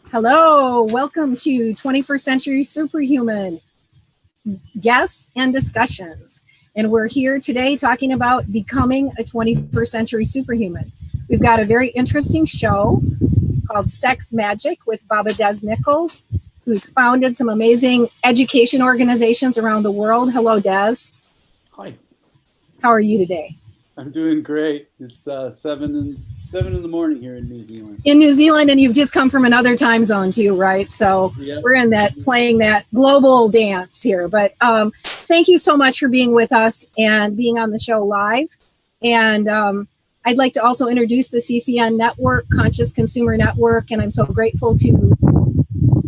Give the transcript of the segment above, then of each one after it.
Hello, welcome to 21st Century Superhuman guests and discussions. And we're here today talking about becoming a 21st Century Superhuman. We've got a very interesting show called Sex Magic with Baba Dez Nichols, who's founded some amazing education organizations around the world. Hello, Dez. Hi. How are you today? I'm doing great. It's 7 in the morning here in New Zealand. In New Zealand, and you've just come from another time zone too, right? So yep. We're in that, playing that global dance here. But thank you so much for being with us and being on the show live. And I'd like to also introduce the CCN Network, Conscious Consumer Network, and I'm so grateful to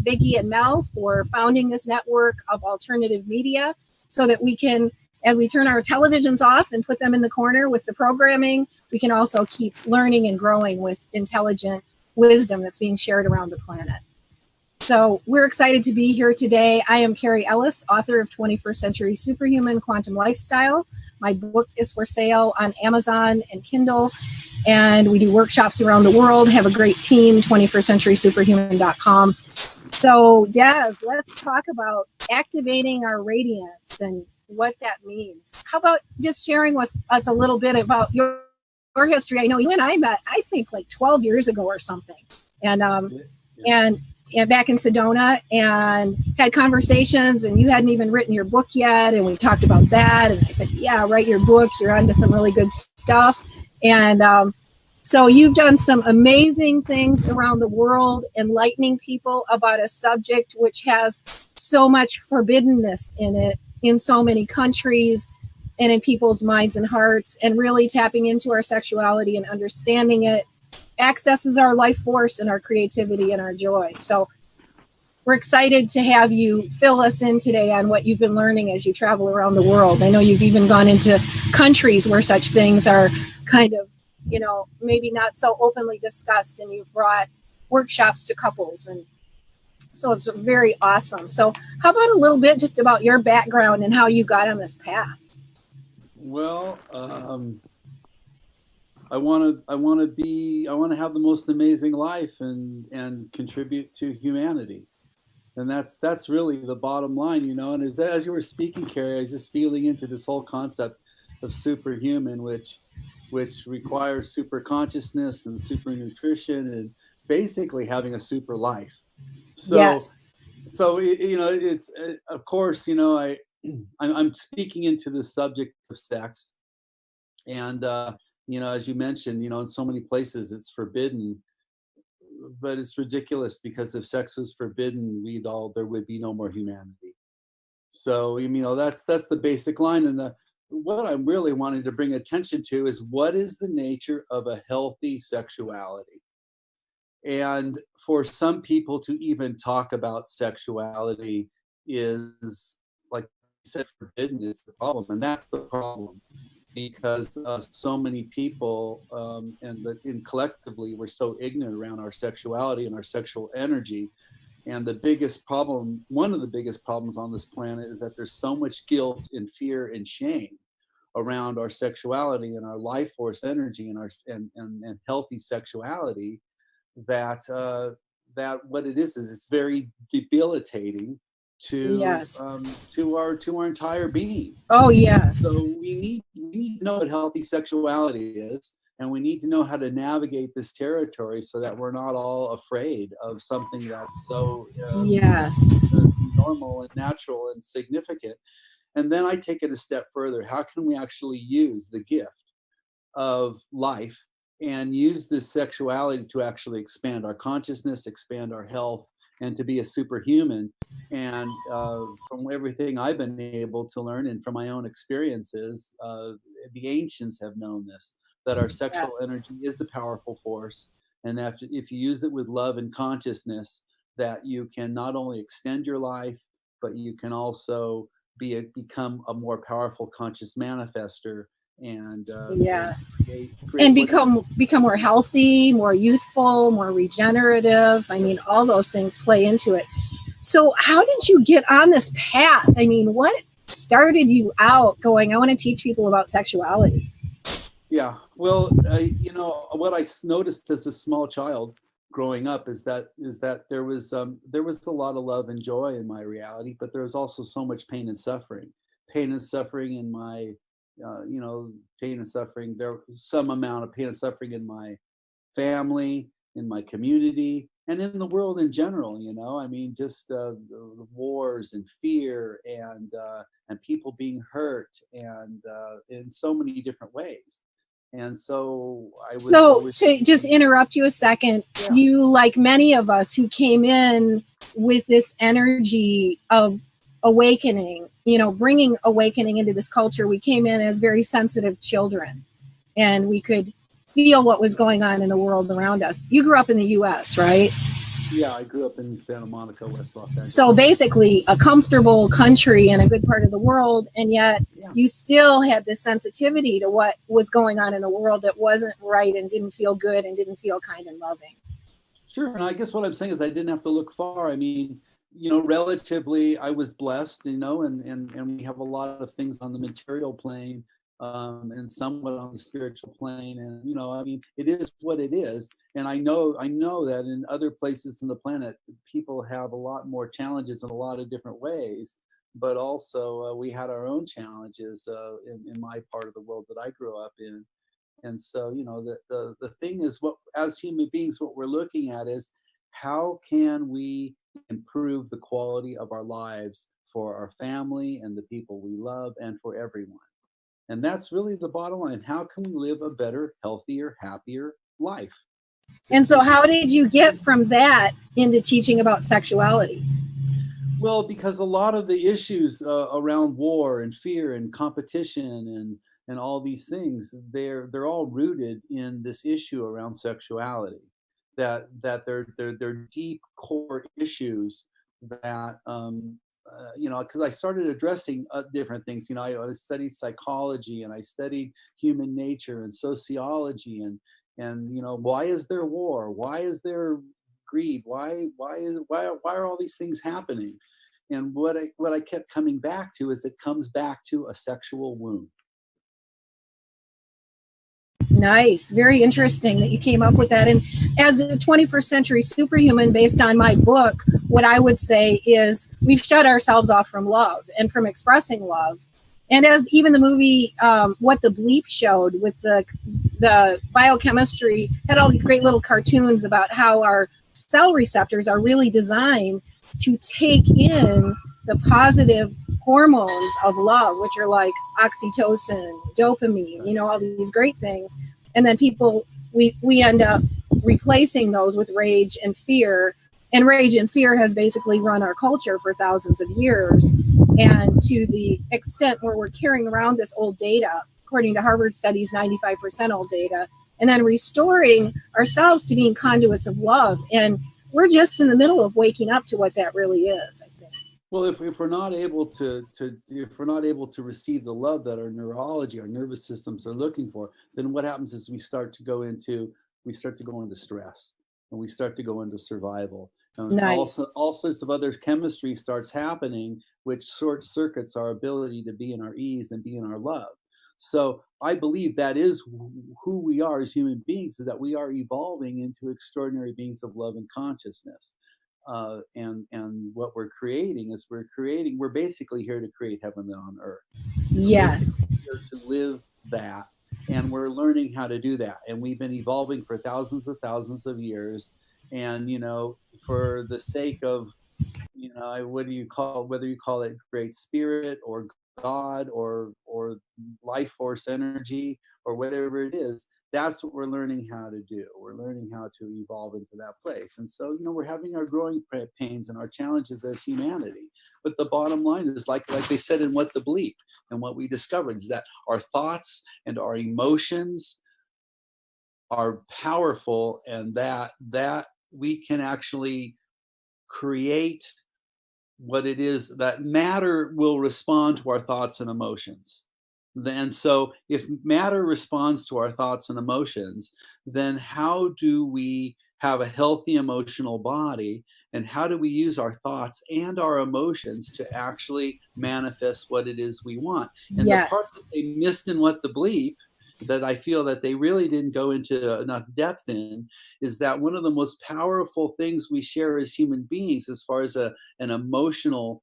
Biggie and Mel for founding this network of alternative media so that we can, as we turn our televisions off and put them in the corner with the programming, we can also keep learning and growing with intelligent wisdom that's being shared around the planet. So we're excited to be here today. I am Carrie Ellis, author of 21st Century Superhuman Quantum Lifestyle. My book is for sale on Amazon and Kindle, and we do workshops around the world, have a great team, 21stcenturysuperhuman.com. So Dez, let's talk about activating our radiance and what that means. How about just sharing with us a little bit about your history? I know you and I met, I think, like 12 years ago or something, and back in Sedona, and had conversations, and you hadn't even written your book yet, and we talked about that, and I said, yeah, write your book, you're onto some really good stuff. And so you've done some amazing things around the world, enlightening people about a subject which has so much forbiddenness in it, in so many countries and in people's minds and hearts, and really tapping into our sexuality and understanding it accesses our life force and our creativity and our joy. So we're excited to have you fill us in today on what you've been learning as you travel around the world. I know you've even gone into countries where such things are kind of, you know, maybe not so openly discussed, and you've brought workshops to couples, and so it's very awesome. So how about a little bit just about your background and how you got on this path? Well, I want to have the most amazing life and contribute to humanity. And that's really the bottom line, you know. And as you were speaking, Carrie, I was just feeling into this whole concept of superhuman, which requires super consciousness and super nutrition and basically having a super life. So, yes. So you know, it's of course, you know, I'm speaking into the subject of sex, and you know, as you mentioned, you know, in so many places it's forbidden, but it's ridiculous, because if sex was forbidden, there would be no more humanity. So you know, that's the basic line, and what I'm really wanting to bring attention to is what is the nature of a healthy sexuality. And for some people to even talk about sexuality is, like you said, forbidden. It's the problem, and that's the problem, because so many people and collectively we're so ignorant around our sexuality and our sexual energy. And the biggest problem, one of the biggest problems on this planet, is that there's so much guilt and fear and shame around our sexuality and our life force energy and our and healthy sexuality, that what it is it's very debilitating to yes. To our entire being. Oh yes. So we need to know what healthy sexuality is, and we need to know how to navigate this territory so that we're not all afraid of something that's so yes, normal and natural and significant. And then I take it a step further. How can we actually use the gift of life and use this sexuality to actually expand our consciousness, expand our health, and to be a superhuman? And from everything I've been able to learn and from my own experiences, the ancients have known this, that our sexual energy is the powerful force. And that if you use it with love and consciousness, that you can not only extend your life, but you can also become a more powerful conscious manifester, and yes, create and become more healthy, more youthful, more regenerative. I mean, all those things play into it. So how did you get on this path? I mean, what started you out going, I want to teach people about sexuality? Yeah, well, you know, what I noticed as a small child growing up is that there was a lot of love and joy in my reality, but there was also so much pain and suffering. Pain and suffering in my, pain and suffering. There was some amount of pain and suffering in my family, in my community, and in the world in general. I mean, just the wars and fear and people being hurt and in so many different ways. And so I was. So to just interrupt you a second, yeah. You, like many of us who came in with this energy of awakening, bringing awakening into this culture, we came in as very sensitive children, and we could feel what was going on in the world around us. You grew up in the U.S., right? Yeah, I grew up in Santa Monica, West Los Angeles. So basically a comfortable country in a good part of the world, and yet you still had this sensitivity to what was going on in the world that wasn't right and didn't feel good and didn't feel kind and loving. Sure, and I guess what I'm saying is I didn't have to look far. I mean, relatively, I was blessed, and we have a lot of things on the material plane, and somewhat on the spiritual plane, and I mean, it is what it is. And I know that in other places on the planet, people have a lot more challenges in a lot of different ways. But also, we had our own challenges in my part of the world that I grew up in. And so, the thing is, what as human beings, what we're looking at is how can we improve the quality of our lives for our family and the people we love and for everyone. And that's really the bottom line. How can we live a better, healthier, happier life? And so how did you get from that into teaching about sexuality? Well, because a lot of the issues around war and fear and competition and all these things, they're all rooted in this issue around sexuality. That they're deep core issues that because I started addressing different things. I studied psychology and I studied human nature and sociology and why is there war? Why is there greed? Why are all these things happening? And what I kept coming back to is it comes back to a sexual wound. Nice. Very interesting that you came up with that. And as a 21st century superhuman, based on my book, what I would say is we've shut ourselves off from love and from expressing love. And as even the movie, What the Bleep showed with the biochemistry, had all these great little cartoons about how our cell receptors are really designed to take in the positive hormones of love, which are like oxytocin, dopamine, all these great things. And then we end up replacing those with rage and fear. And rage and fear has basically run our culture for thousands of years. And to the extent where we're carrying around this old data, according to Harvard studies, 95% old data, and then restoring ourselves to being conduits of love. And we're just in the middle of waking up to what that really is, I think. Well, if we're not able to receive the love that our neurology, our nervous systems are looking for, then what happens is we start to go into stress, and we start to go into survival. Nice. All sorts of other chemistry starts happening, which short circuits our ability to be in our ease and be in our love. So I believe that is who we are as human beings, is that we are evolving into extraordinary beings of love and consciousness. And what we're creating is we're basically here to create heaven on earth. Yes. We're here to live that, and we're learning how to do that. And we've been evolving for thousands of years. And for the sake of whether you call it great spirit or God or life force energy or whatever it is, that's what we're learning how to do. We're learning how to evolve into that place. And so, we're having our growing pains and our challenges as humanity. But the bottom line is, like they said in What the Bleep, and what we discovered is that our thoughts and our emotions are powerful, and that we can actually create what it is, that matter will respond to our thoughts and emotions. And so if matter responds to our thoughts and emotions, then how do we have a healthy emotional body, and how do we use our thoughts and our emotions to actually manifest what it is we want? And yes. The part that they missed in What the Bleep that I feel that they really didn't go into enough depth in, is that one of the most powerful things we share as human beings, as far as an emotional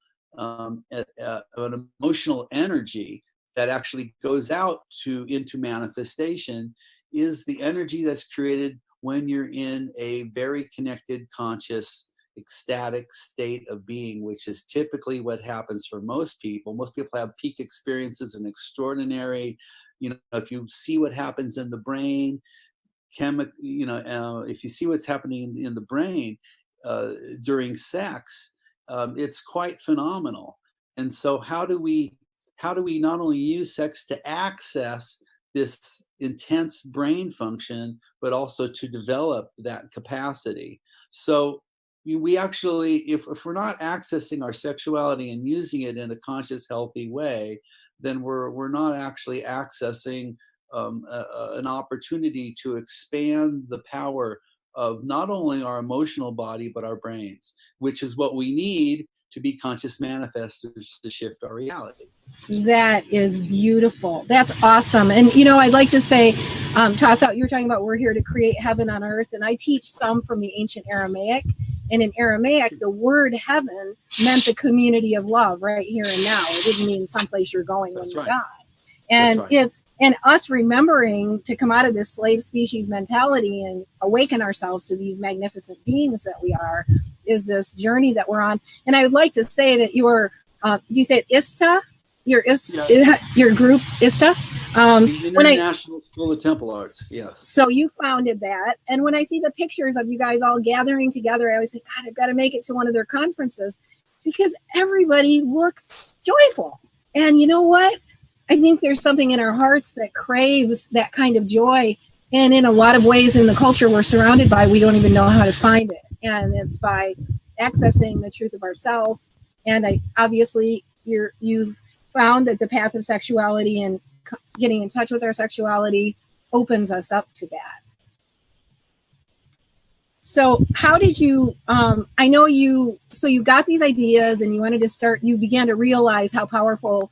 energy that actually goes out into manifestation, is the energy that's created when you're in a very connected, conscious, ecstatic state of being, which is typically what happens for most people. Most people have peak experiences and extraordinary, if you see what happens in the brain, if you see what's happening in the brain during sex, it's quite phenomenal. And so how do we not only use sex to access this intense brain function, but also to develop that capacity? So we actually, if we're not accessing our sexuality and using it in a conscious, healthy way, then we're not actually accessing an opportunity to expand the power of not only our emotional body, but our brains, which is what we need to be conscious manifestors to shift our reality. That is beautiful. That's awesome. And, I'd like to say, toss out, you're talking about we're here to create heaven on earth. And I teach some from the ancient Aramaic. And in Aramaic, the word heaven meant the community of love right here and now. It didn't mean someplace you're going when you die. And and us remembering to come out of this slave species mentality and awaken ourselves to these magnificent beings that we are, is this journey that we're on. And I would like to say that your, do you say it ISTA? Your group ISTA? The International School of Temple Arts, yes. So you founded that. And when I see the pictures of you guys all gathering together, I always think, God, I've got to make it to one of their conferences, because everybody looks joyful. And you know what? I think there's something in our hearts that craves that kind of joy. And in a lot of ways in the culture we're surrounded by, we don't even know how to find it. And it's by accessing the truth of ourselves. And obviously you've found that the path of sexuality and getting in touch with our sexuality opens us up to that. So how did you, I know you got these ideas and you began to realize how powerful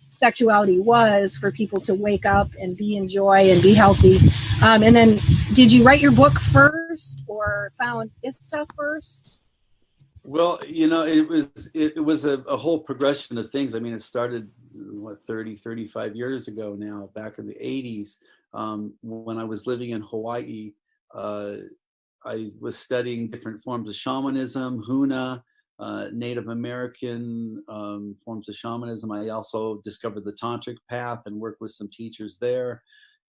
sexuality was for people to wake up and be in joy and be healthy. And then did you write your book first or found ISTA first? Well, it was a whole progression of things. I mean, it started 35 years ago now, back in the 80s, when I was living in Hawaii. I was studying different forms of shamanism, Huna, Native American forms of shamanism. I also discovered the Tantric path and worked with some teachers there.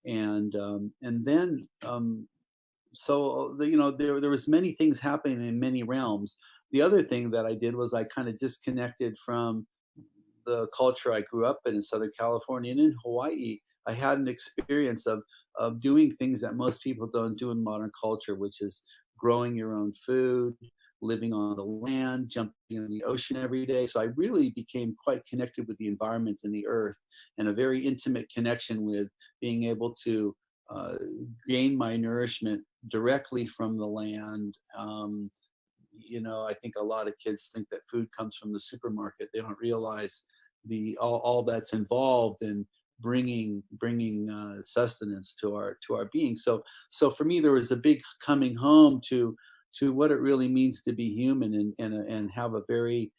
And then, so there was many things happening in many realms. The other thing that I did was I kind of disconnected from the culture I grew up in Southern California. And in Hawaii, I had an experience of doing things that most people don't do in modern culture, which is growing your own food, living on the land, jumping in the ocean every day. So I really became quite connected with the environment and the earth, and a very intimate connection with being able to gain my nourishment directly from the land. I think a lot of kids think that food comes from the supermarket. They don't realize all that's involved in bringing sustenance to our being. So for me, there was a big coming home to what it really means to be human and have a very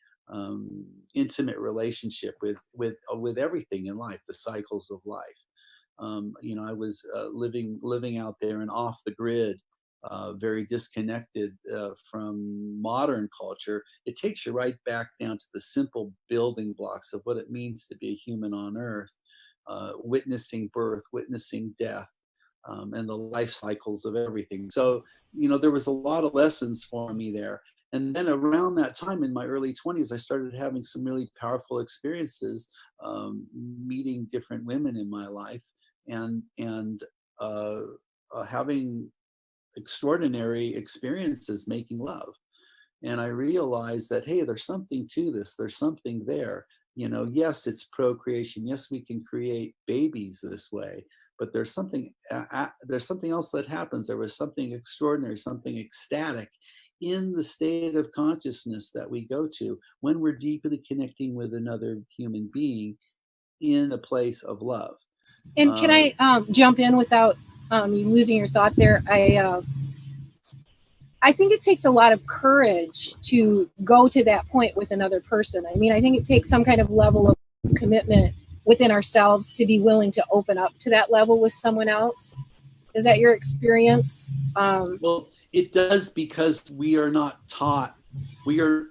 intimate relationship with everything in life, the cycles of life. I was living out there and off the grid, very disconnected from modern culture. It takes you right back down to the simple building blocks of what it means to be a human on earth, witnessing birth, witnessing death, and the life cycles of everything. So, there was a lot of lessons for me there. And then around that time in my early 20s, I started having some really powerful experiences, meeting different women in my life and having extraordinary experiences making love. And I realized that, hey, there's something to this. There's something there. Yes, it's procreation. Yes, we can create babies this way. But there's something else that happens. There was something extraordinary, something ecstatic in the state of consciousness that we go to when we're deeply connecting with another human being in a place of love. And can I jump in without you losing your thought there? I think it takes a lot of courage to go to that point with another person. I mean, I think it takes some kind of level of commitment within ourselves to be willing to open up to that level with someone else. Is that your experience? Well, it does, because we are not taught. We're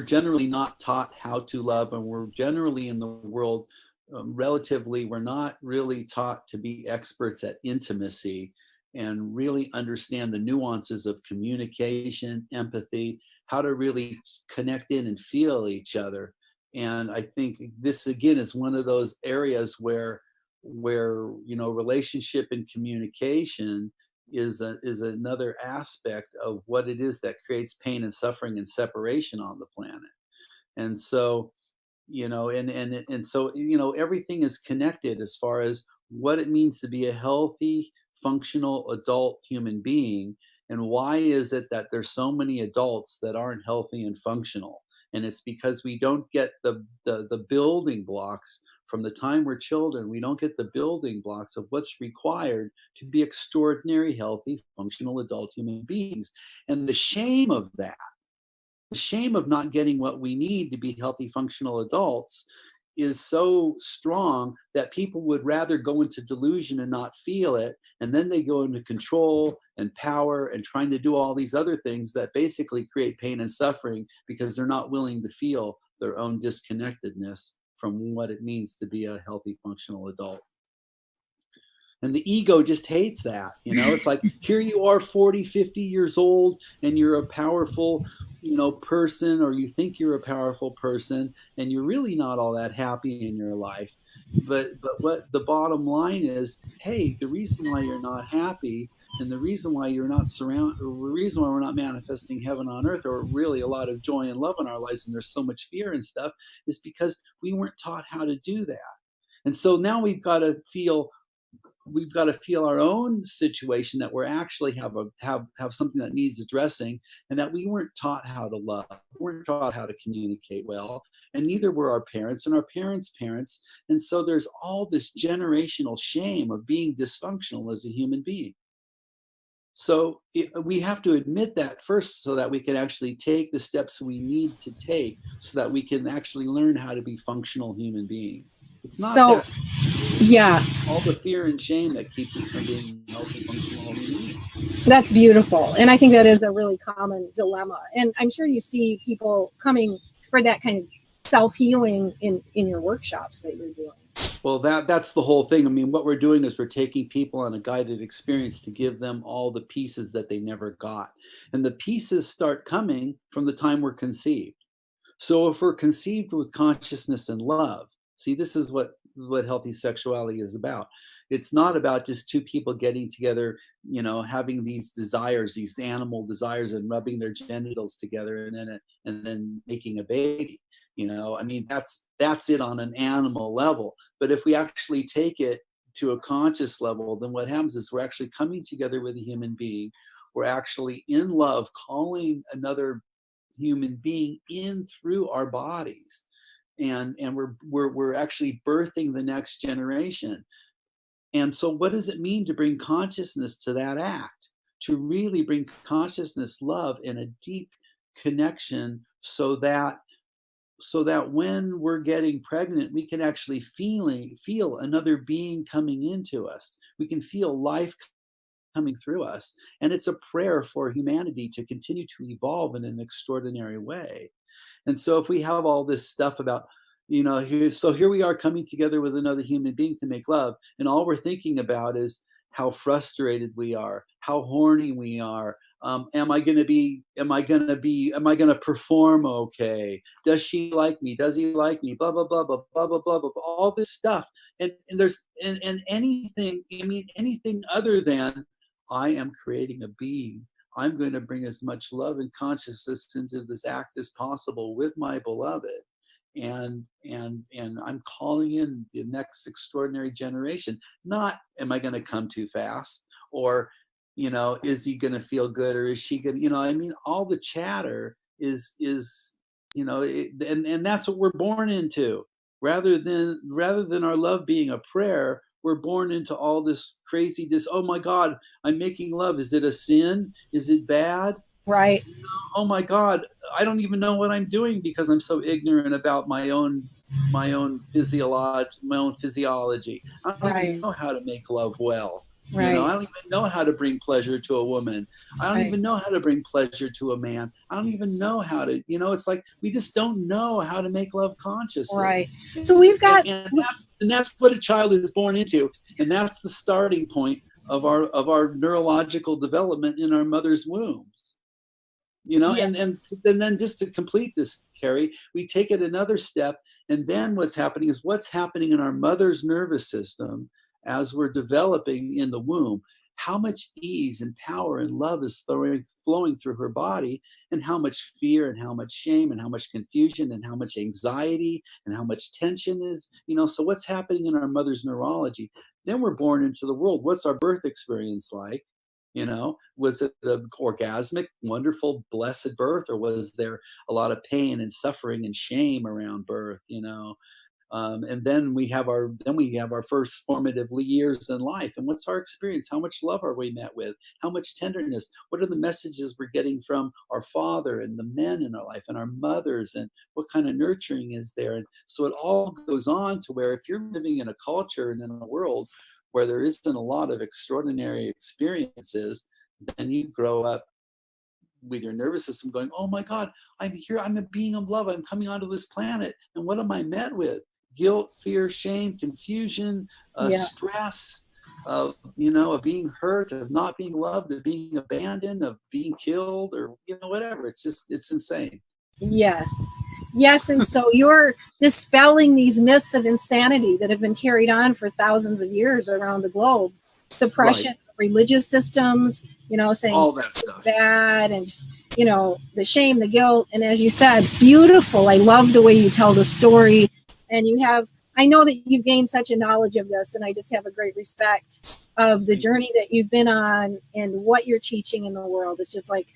generally not taught how to love, and we're generally in the world relatively, we're not really taught to be experts at intimacy and really understand the nuances of communication, empathy, how to really connect in and feel each other. And I think this again is one of those areas where relationship and communication is another aspect of what it is that creates pain and suffering and separation on the planet. And so so everything is connected as far as what it means to be a healthy, functional adult human being, and why is it that there's so many adults that aren't healthy and functional. And it's because we don't get the building blocks from the time we're children. We don't get the building blocks of what's required to be extraordinary, healthy, functional adult human beings. And the shame of that, the shame of not getting what we need to be healthy, functional adults, is so strong that people would rather go into delusion and not feel it. And then they go into control and power and trying to do all these other things that basically create pain and suffering, because they're not willing to feel their own disconnectedness from what it means to be a healthy, functional adult. And the ego just hates that. It's like, here you are 40, 50 years old, and you're a powerful, person, or you think you're a powerful person, and you're really not all that happy in your life. But what the bottom line is, hey, the reason why you're not happy, and the reason why you're not the reason why we're not manifesting heaven on earth, or really a lot of joy and love in our lives, and there's so much fear and stuff, is because we weren't taught how to do that. And so now we've got to feel our own situation, that we're actually have something that needs addressing, and that we weren't taught how to love, we weren't taught how to communicate well, and neither were our parents and our parents' parents. And so there's all this generational shame of being dysfunctional as a human being. So we have to admit that first, so that we can actually take the steps we need to take, so that we can actually learn how to be functional human beings. It's not all the fear and shame that keeps us from being healthy, functional human beings. That's beautiful. And I think that is a really common dilemma. And I'm sure you see people coming for that kind of self-healing in your workshops that you're doing. Well, that's the whole thing. I mean, what we're doing is we're taking people on a guided experience to give them all the pieces that they never got. And the pieces start coming from the time we're conceived. So if we're conceived with consciousness and love, see, this is what healthy sexuality is about. It's not about just two people getting together, having these desires, these animal desires, and rubbing their genitals together and then making a baby. I mean, that's it on an animal level. But if we actually take it to a conscious level, then what happens is we're actually coming together with a human being. We're actually in love, calling another human being in through our bodies, and we're actually birthing the next generation. And so what does it mean to bring consciousness to that act? To really bring consciousness, love, and a deep connection, so that when we're getting pregnant, we can actually feel another being coming into us. We can feel life coming through us. And it's a prayer for humanity to continue to evolve in an extraordinary way. And so if we have all this stuff about, here we are coming together with another human being to make love, and all we're thinking about is how frustrated we are, how horny we are. Am I going to perform okay? Does she like me? Does he like me? Blah, blah, blah, blah, blah, blah, blah, blah, all this stuff. And there's, and anything, anything other than, I am creating a being. I'm going to bring as much love and consciousness into this act as possible with my beloved. And I'm calling in the next extraordinary generation. Not, am I going to come too fast? Or, is he going to feel good? Or is she going to, all the chatter is, and that's what we're born into. Rather than our love being a prayer, we're born into all this crazy, oh my God, I'm making love. Is it a sin? Is it bad? Right. Oh my God, I don't even know what I'm doing because I'm so ignorant about my own physiology. I don't even know how to make love well. Right. You know, I don't even know how to bring pleasure to a woman. I don't even know how to bring pleasure to a man. I don't even know how to, you know, it's like we just don't know how to make love consciously. Right. So we've got, and that's what a child is born into, and that's the starting point of our neurological development in our mother's wombs. You know, and then just to complete this, Cary, we take it another step, and then what's happening is what's happening in our mother's nervous system as we're developing in the womb. How much ease and power and love is flowing through her body, and how much fear and how much shame and how much confusion and how much anxiety and how much tension is, you know, so what's happening in our mother's neurology? Then we're born into the world. What's our birth experience like? You know, was it an orgasmic, wonderful, blessed birth, or was there a lot of pain and suffering and shame around birth? You know, and then we have our first formative years in life. And what's our experience? How much love are we met with? How much tenderness? What are the messages we're getting from our father and the men in our life and our mothers? And what kind of nurturing is there? And so it all goes on to where if you're living in a culture and in a world where there isn't a lot of extraordinary experiences, then you grow up with your nervous system going, oh my God, I'm here, I'm a being of love, I'm coming onto this planet, and what am I met with? Guilt, fear, shame, confusion, stress, you know, of being hurt, of not being loved, of being abandoned, of being killed, or, you know, whatever. It's just, it's insane. Yes. Yes. And so you're dispelling these myths of insanity that have been carried on for thousands of years around the globe. Suppression, religious systems, you know, saying all that stuff bad, and just, you know, the shame, the guilt. And as you said, beautiful. I love the way you tell the story. And you have, I know that you've gained such a knowledge of this, and I just have a great respect of the journey that you've been on and what you're teaching in the world. It's just like,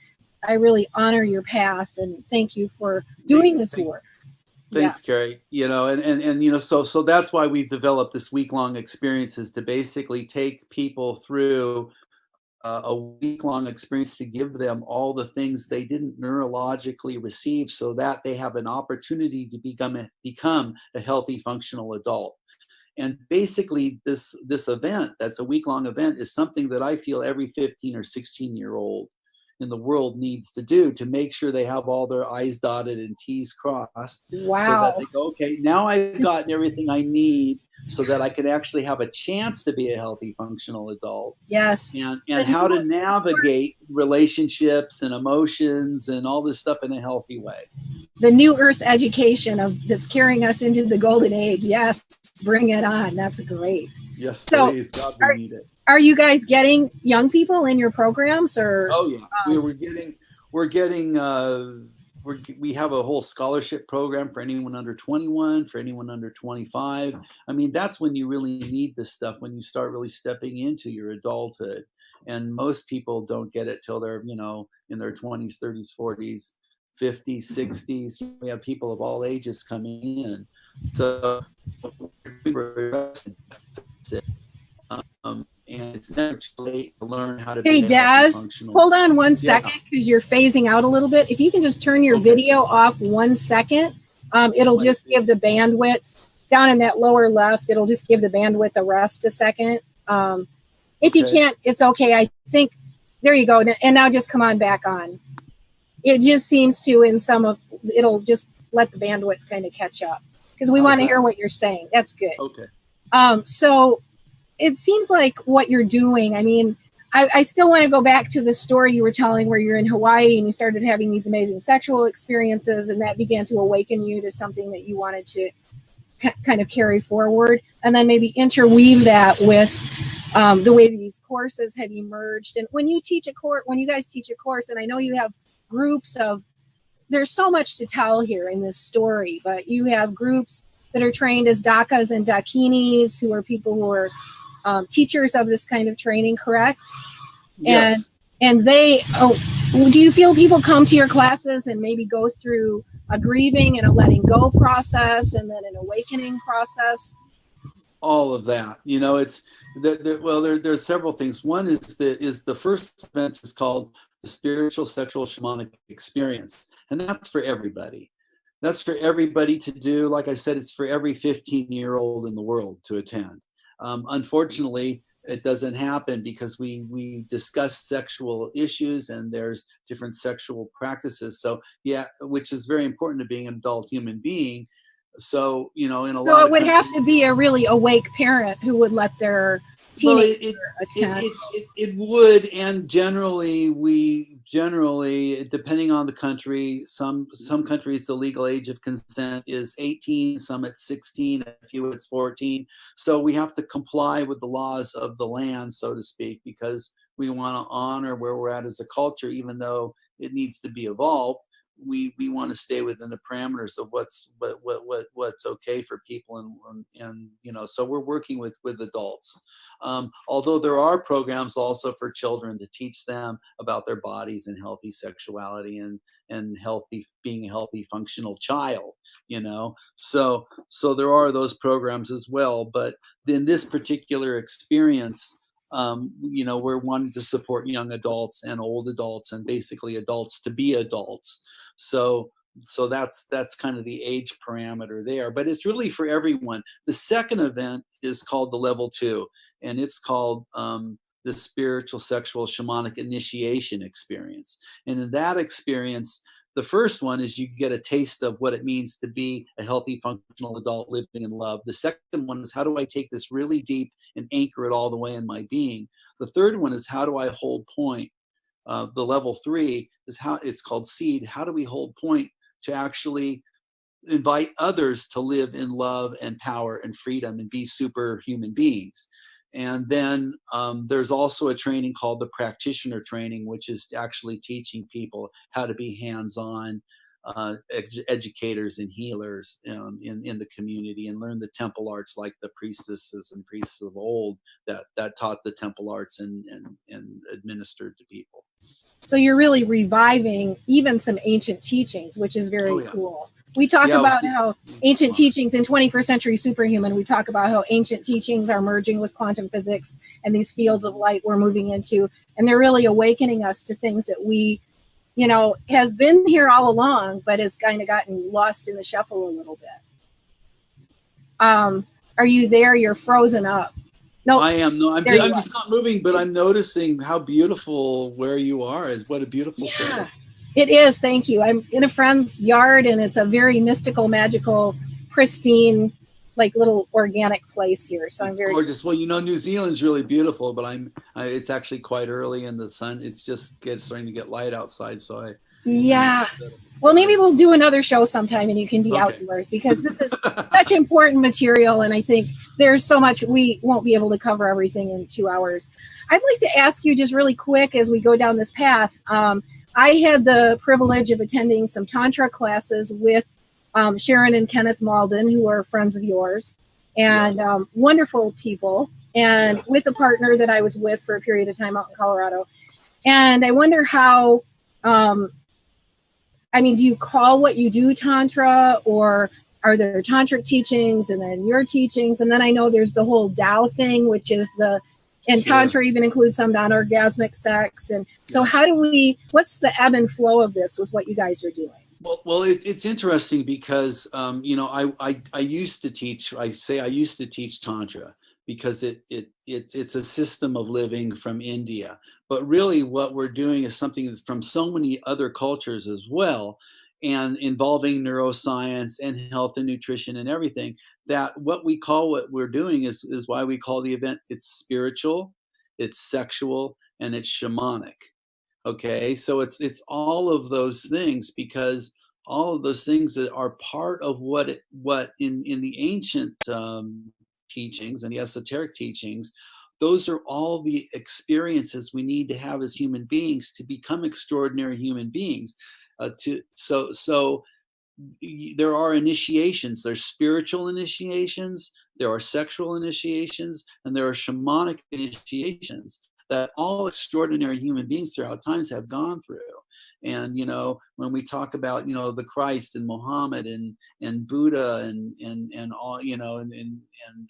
I really honor your path, and thank you for doing this work. Thanks, Cary. You know, and you know, so that's why we've developed this week-long experiences to basically take people through a week-long experience to give them all the things they didn't neurologically receive, so that they have an opportunity to become a healthy, functional adult. And basically, this event, that's a week-long event, is something that I feel every 15 or 16-year-old in the world needs to do to make sure they have all their I's dotted and T's crossed. Wow. So that they go, okay, now I've gotten everything I need so that I can actually have a chance to be a healthy, functional adult. Yes. And how to navigate relationships and emotions and all this stuff in a healthy way. The new earth education that's carrying us into the golden age. Yes, bring it on. That's great. Yes, please. God, we need it. Are you guys getting young people in your programs, or? Oh yeah, we have a whole scholarship program for anyone under 21, for anyone under 25. I mean, that's when you really need this stuff, when you start really stepping into your adulthood. And most people don't get it till they're, you know, in their 20s, 30s, 40s, 50s, 60s. We have people of all ages coming in. So and it's never too late to learn how to be Dez, hold on one second, because you're phasing out a little bit. If you can just turn your video off 1 second, it'll just give the bandwidth down in that lower left. It'll just give the bandwidth a rest a second. If you can't, it's okay. I think, there you go. And now just come on back on. It just seems to, in some of, it'll just let the bandwidth kind of catch up, because we want to hear what you're saying. That's good. Okay. So it seems like what you're doing, I mean, I still want to go back to the story you were telling where you're in Hawaii and you started having these amazing sexual experiences, and that began to awaken you to something that you wanted to kind of carry forward, and then maybe interweave that with the way these courses have emerged. And when you teach a course, when you guys teach a course, and I know you have groups of, there's so much to tell here in this story, but you have groups that are trained as dakas and dakinis, who are people who are teachers of this kind of training, correct? Yes. And they, do you feel people come to your classes and maybe go through a grieving and a letting go process, and then an awakening process? all of that. You know, it's well, there's several things. One is the first event is called the Spiritual Sexual Shamanic Experience, and that's for everybody. That's for everybody to do. Like I said, it's for every 15-year-old in the world to attend. Unfortunately, it doesn't happen because we discuss sexual issues and there's different sexual practices. So yeah, which is very important to being an adult human being. So, you know, in a lot So of it would countries, have to be a really awake parent who would let their well, teenager attend. it would, and generally, depending on the country, some countries the legal age of consent is 18, some it's 16, a few it's 14. So we have to comply with the laws of the land, so to speak, because we want to honor where we're at as a culture, even though it needs to be evolved. We want to stay within the parameters of what's okay for people, and you know, so we're working with adults. Although there are programs also for children to teach them about their bodies and healthy sexuality and healthy, being a healthy functional child, you know. So there are those programs as well. But in this particular experience, you know, we're wanting to support young adults and old adults and basically adults to be adults. So that's kind of the age parameter there, but it's really for everyone. The second event is called the level 2, and it's called the Spiritual Sexual Shamanic Initiation Experience. And in that experience, the first one is you get a taste of what it means to be a healthy, functional adult living in love. The second one is, how do I take this really deep and anchor it all the way in my being? The third one is, how do I hold point? The level 3 is how it's called seed. How do we hold point to actually invite others to live in love and power and freedom and be superhuman beings? And then there's also a training called the practitioner training, which is actually teaching people how to be hands-on educators and healers in the community, and learn the temple arts like the priestesses and priests of old that taught the temple arts and administered to people. So you're really reviving even some ancient teachings, which is very cool. We talk about how ancient teachings in 21st Century Superhuman, we talk about how ancient teachings are merging with quantum physics and these fields of light we're moving into, and they're really awakening us to things that we, you know, has been here all along, but has kind of gotten lost in the shuffle a little bit. Are you there? You're frozen up. No, I am. No, I'm just not moving, but I'm noticing how beautiful where you are. What a beautiful setting. It is. Thank you. I'm in a friend's yard, and it's a very mystical, magical, pristine, like little organic place here. So I'm very gorgeous. Well, you know, New Zealand's really beautiful, but it's actually quite early in the sun. It's just starting to get light outside. So well, maybe we'll do another show sometime and you can be outdoors, because this is such important material. And I think there's so much, we won't be able to cover everything in 2 hours. I'd like to ask you just really quick as we go down this path. I had the privilege of attending some Tantra classes with Sharon and Kenneth Malden, who are friends of yours, and wonderful people, and with a partner that I was with for a period of time out in Colorado. And I wonder how, I mean, do you call what you do Tantra, or are there tantric teachings and then your teachings? And then I know there's the whole Tao thing, which is and Tantra even includes some non-orgasmic sex. And so what's the ebb and flow of this with what you guys are doing? Well, it's interesting because, you know, I used to teach Tantra because it's a system of living from India. But really what we're doing is something that's from so many other cultures as well, and involving neuroscience and health and nutrition and everything, that what we're doing is why we call the event, it's spiritual, it's sexual, and it's shamanic. Okay, so it's all of those things, because all of those things that are part of what in the ancient teachings and the esoteric teachings, those are all the experiences we need to have as human beings to become extraordinary human beings. So there are initiations. There's spiritual initiations, there are sexual initiations, and there are shamanic initiations. that all extraordinary human beings throughout times have gone through. And, you know, when we talk about, you know, the Christ and Muhammad and Buddha and all, you know, and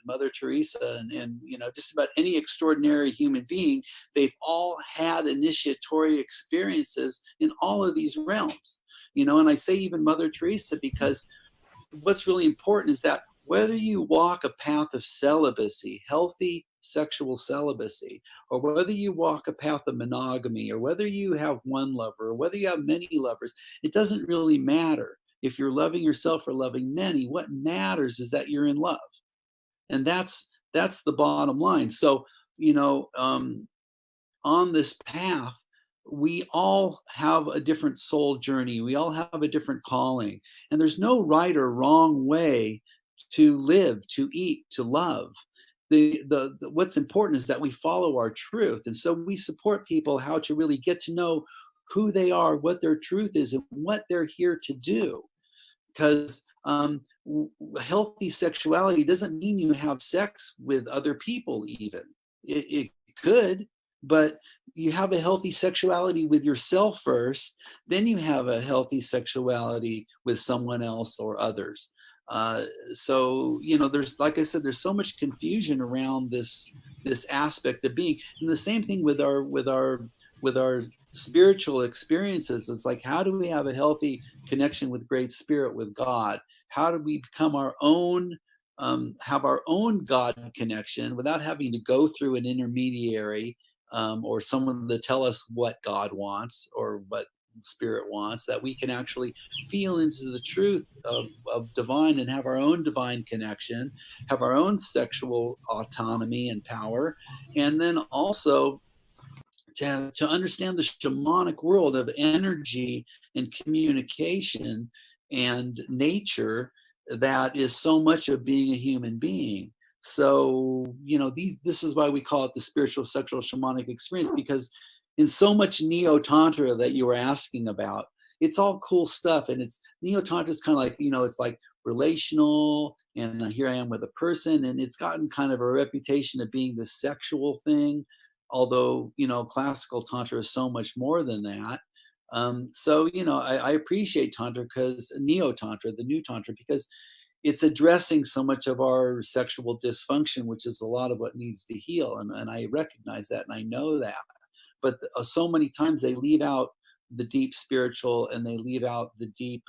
Mother Teresa and, you know, just about any extraordinary human being, they've all had initiatory experiences in all of these realms, you know. And I say even Mother Teresa because what's really important is that whether you walk a path of celibacy, healthy sexual celibacy, or whether you walk a path of monogamy, or whether you have one lover, or whether you have many lovers, it doesn't really matter. If you're loving yourself or loving many, what matters is that you're in love. And that's the bottom line. So, you know, on this path, we all have a different soul journey. We all have a different calling. And there's no right or wrong way to live, to eat, to love. What's important is that we follow our truth. And so we support people how to really get to know who they are, what their truth is, and what they're here to do. Because healthy sexuality doesn't mean you have sex with other people even. It could, but you have a healthy sexuality with yourself first, then you have a healthy sexuality with someone else or others. So, you know, there's, like I said, there's so much confusion around this aspect of being. And the same thing with our spiritual experiences. It's like, how do we have a healthy connection with Great Spirit, with God? How do we become our own, have our own God connection without having to go through an intermediary or someone to tell us what God wants or what Spirit wants, that we can actually feel into the truth of divine and have our own divine connection, have our own sexual autonomy and power, and then also to understand the shamanic world of energy and communication and nature that is so much of being a human being. So, you know, this is why we call it the spiritual, sexual, shamanic experience, because in so much Neo-Tantra that you were asking about, it's all cool stuff. And it's Neo-Tantra is kind of like, you know, it's like relational, and here I am with a person, and it's gotten kind of a reputation of being the sexual thing, although, you know, classical Tantra is so much more than that. So, you know, I appreciate Tantra, because Neo-Tantra, the new Tantra, because it's addressing so much of our sexual dysfunction, which is a lot of what needs to heal. And I recognize that, and I know that. But so many times they leave out the deep spiritual, and they leave out the deep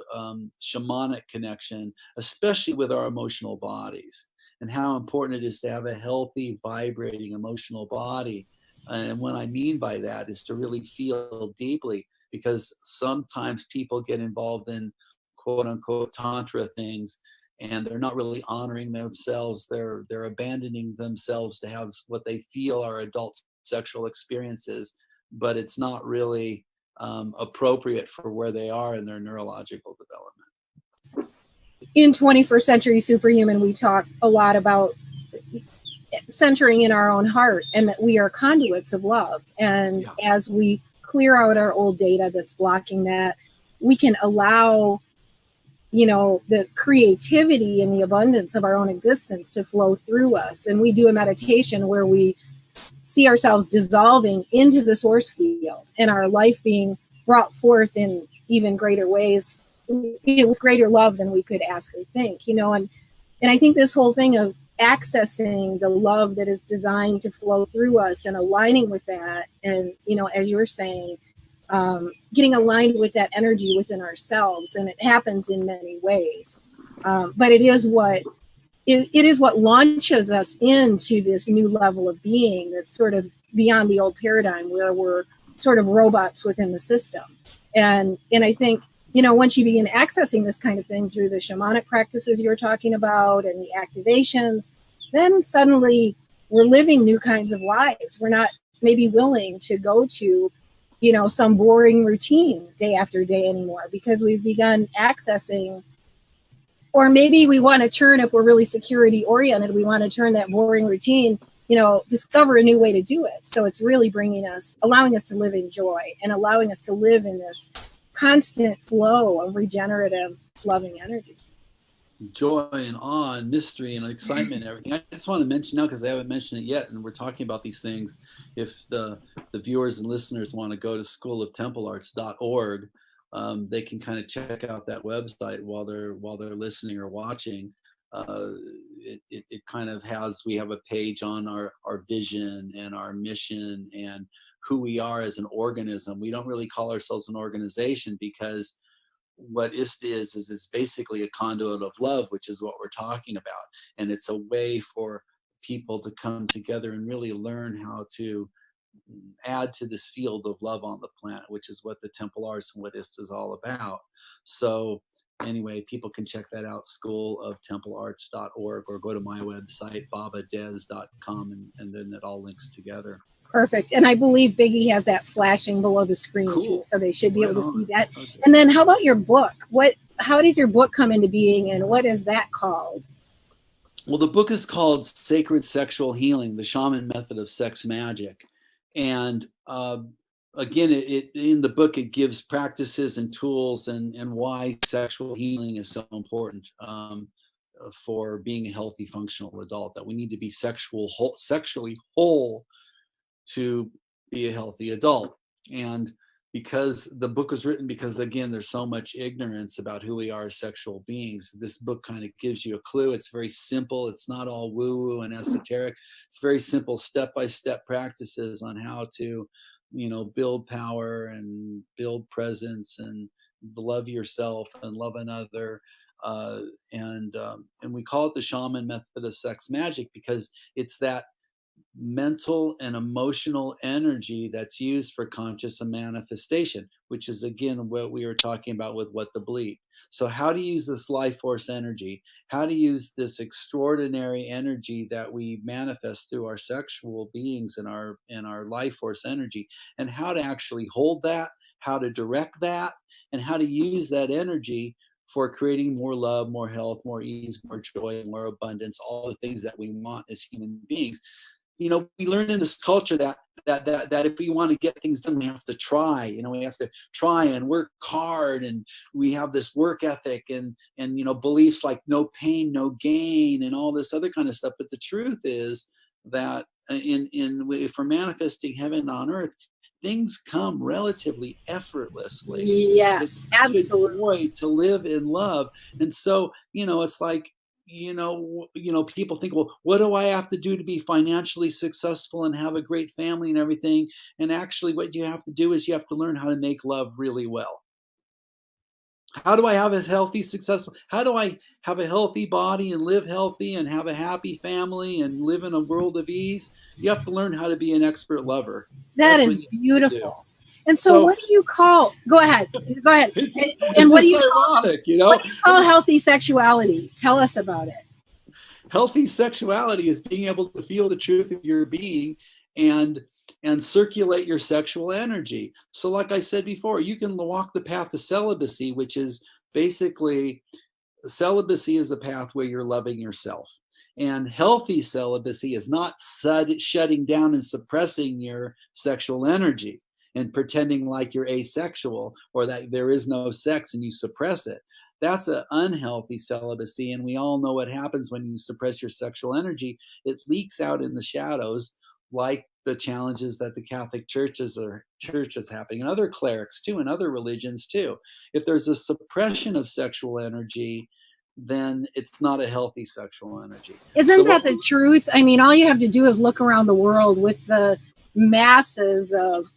shamanic connection, especially with our emotional bodies, and how important it is to have a healthy, vibrating emotional body. And what I mean by that is to really feel deeply, because sometimes people get involved in quote unquote Tantra things, and they're not really honoring themselves. They're abandoning themselves to have what they feel are adult sexual experiences, but it's not really appropriate for where they are in their neurological development. In 21st Century Superhuman, we talk a lot about centering in our own heart, and that we are conduits of love. And as we clear out our old data that's blocking that, we can allow, you know, the creativity and the abundance of our own existence to flow through us. And we do a meditation where we see ourselves dissolving into the source field, and our life being brought forth in even greater ways, you know, with greater love than we could ask or think, you know. And I think this whole thing of accessing the love that is designed to flow through us and aligning with that, and, you know, as you're saying, getting aligned with that energy within ourselves. And it happens in many ways, but it is what launches us into this new level of being that's sort of beyond the old paradigm, where we're sort of robots within the system. And I think, you know, once you begin accessing this kind of thing through the shamanic practices you're talking about and the activations, then suddenly we're living new kinds of lives. We're not maybe willing to go to, you know, some boring routine day after day anymore, because we've begun accessing. Or maybe we want to turn, if we're really security oriented, we want to turn that boring routine, you know, discover a new way to do it. So it's really allowing us to live in joy, and allowing us to live in this constant flow of regenerative, loving energy. joy and awe and mystery and excitement and everything. I just want to mention now, because I haven't mentioned it yet, and we're talking about these things. If the viewers and listeners want to go to schooloftemplearts.org, they can kind of check out that website while they're listening or watching. It kind of has, we have a page on our vision and our mission and who we are as an organism. We don't really call ourselves an organization, because what ISTA is it's basically a conduit of love, which is what we're talking about. And it's a way for people to come together and really learn how to add to this field of love on the planet, which is what the Temple Arts and what ISTA is all about. So anyway, people can check that out, schooloftemplearts.org, or go to my website, babadez.com, and then it all links together. Perfect. And I believe Biggie has that flashing below the screen too, so they should be able to see that. Okay. And then how about your book? How did your book come into being, and what is that called? Well, the book is called Sacred Sexual Healing, the Shaman Method of Sex Magic. And again, in the book, it gives practices and tools and why sexual healing is so important for being a healthy, functional adult, that we need to be sexually whole to be a healthy adult. And because the book was written, because again, there's so much ignorance about who we are as sexual beings, this book kind of gives you a clue. It's very simple. It's not all woo-woo and esoteric. It's very simple step-by-step practices on how to, build power and build presence and love yourself and love another. And we call it the Shaman Method of Sex Magic, because it's that mental and emotional energy that's used for conscious manifestation, which is again what we were talking about with What the Bleep. So how to use this life force energy, how to use this extraordinary energy that we manifest through our sexual beings and our life force energy, and how to actually hold that, how to direct that, and how to use that energy for creating more love, more health, more ease, more joy, more abundance, all the things that we want as human beings. We learn in this culture that if we want to get things done, we have to try. We have to try and work hard, and we have this work ethic and beliefs like no pain, no gain, and all this other kind of stuff. But the truth is that if we're manifesting heaven on earth, things come relatively effortlessly. Yes, absolutely. Joy to live in love, and so it's like. People think, well, what do I have to do to be financially successful and have a great family and everything? And actually what you have to do is you have to learn how to make love really well. How do I have a healthy, successful, how do I have a healthy body and live healthy and have a happy family and live in a world of ease? You have to learn how to be an expert lover. That is beautiful. And so what do you call, go ahead. It's what do you ironic, What do you call healthy sexuality? Tell us about it. Healthy sexuality is being able to feel the truth of your being and circulate your sexual energy. So like I said before, you can walk the path of celibacy, which is basically, celibacy is a path where you're loving yourself. And healthy celibacy is not shutting down and suppressing your sexual energy and pretending like you're asexual or that there is no sex and you suppress it. That's an unhealthy celibacy, and we all know what happens when you suppress your sexual energy. It leaks out in the shadows, like the challenges that the Catholic Church is happening, and other clerics too, and other religions too. If there's a suppression of sexual energy, then it's not a healthy sexual energy. Isn't that the truth? I mean, all you have to do is look around the world with the masses of,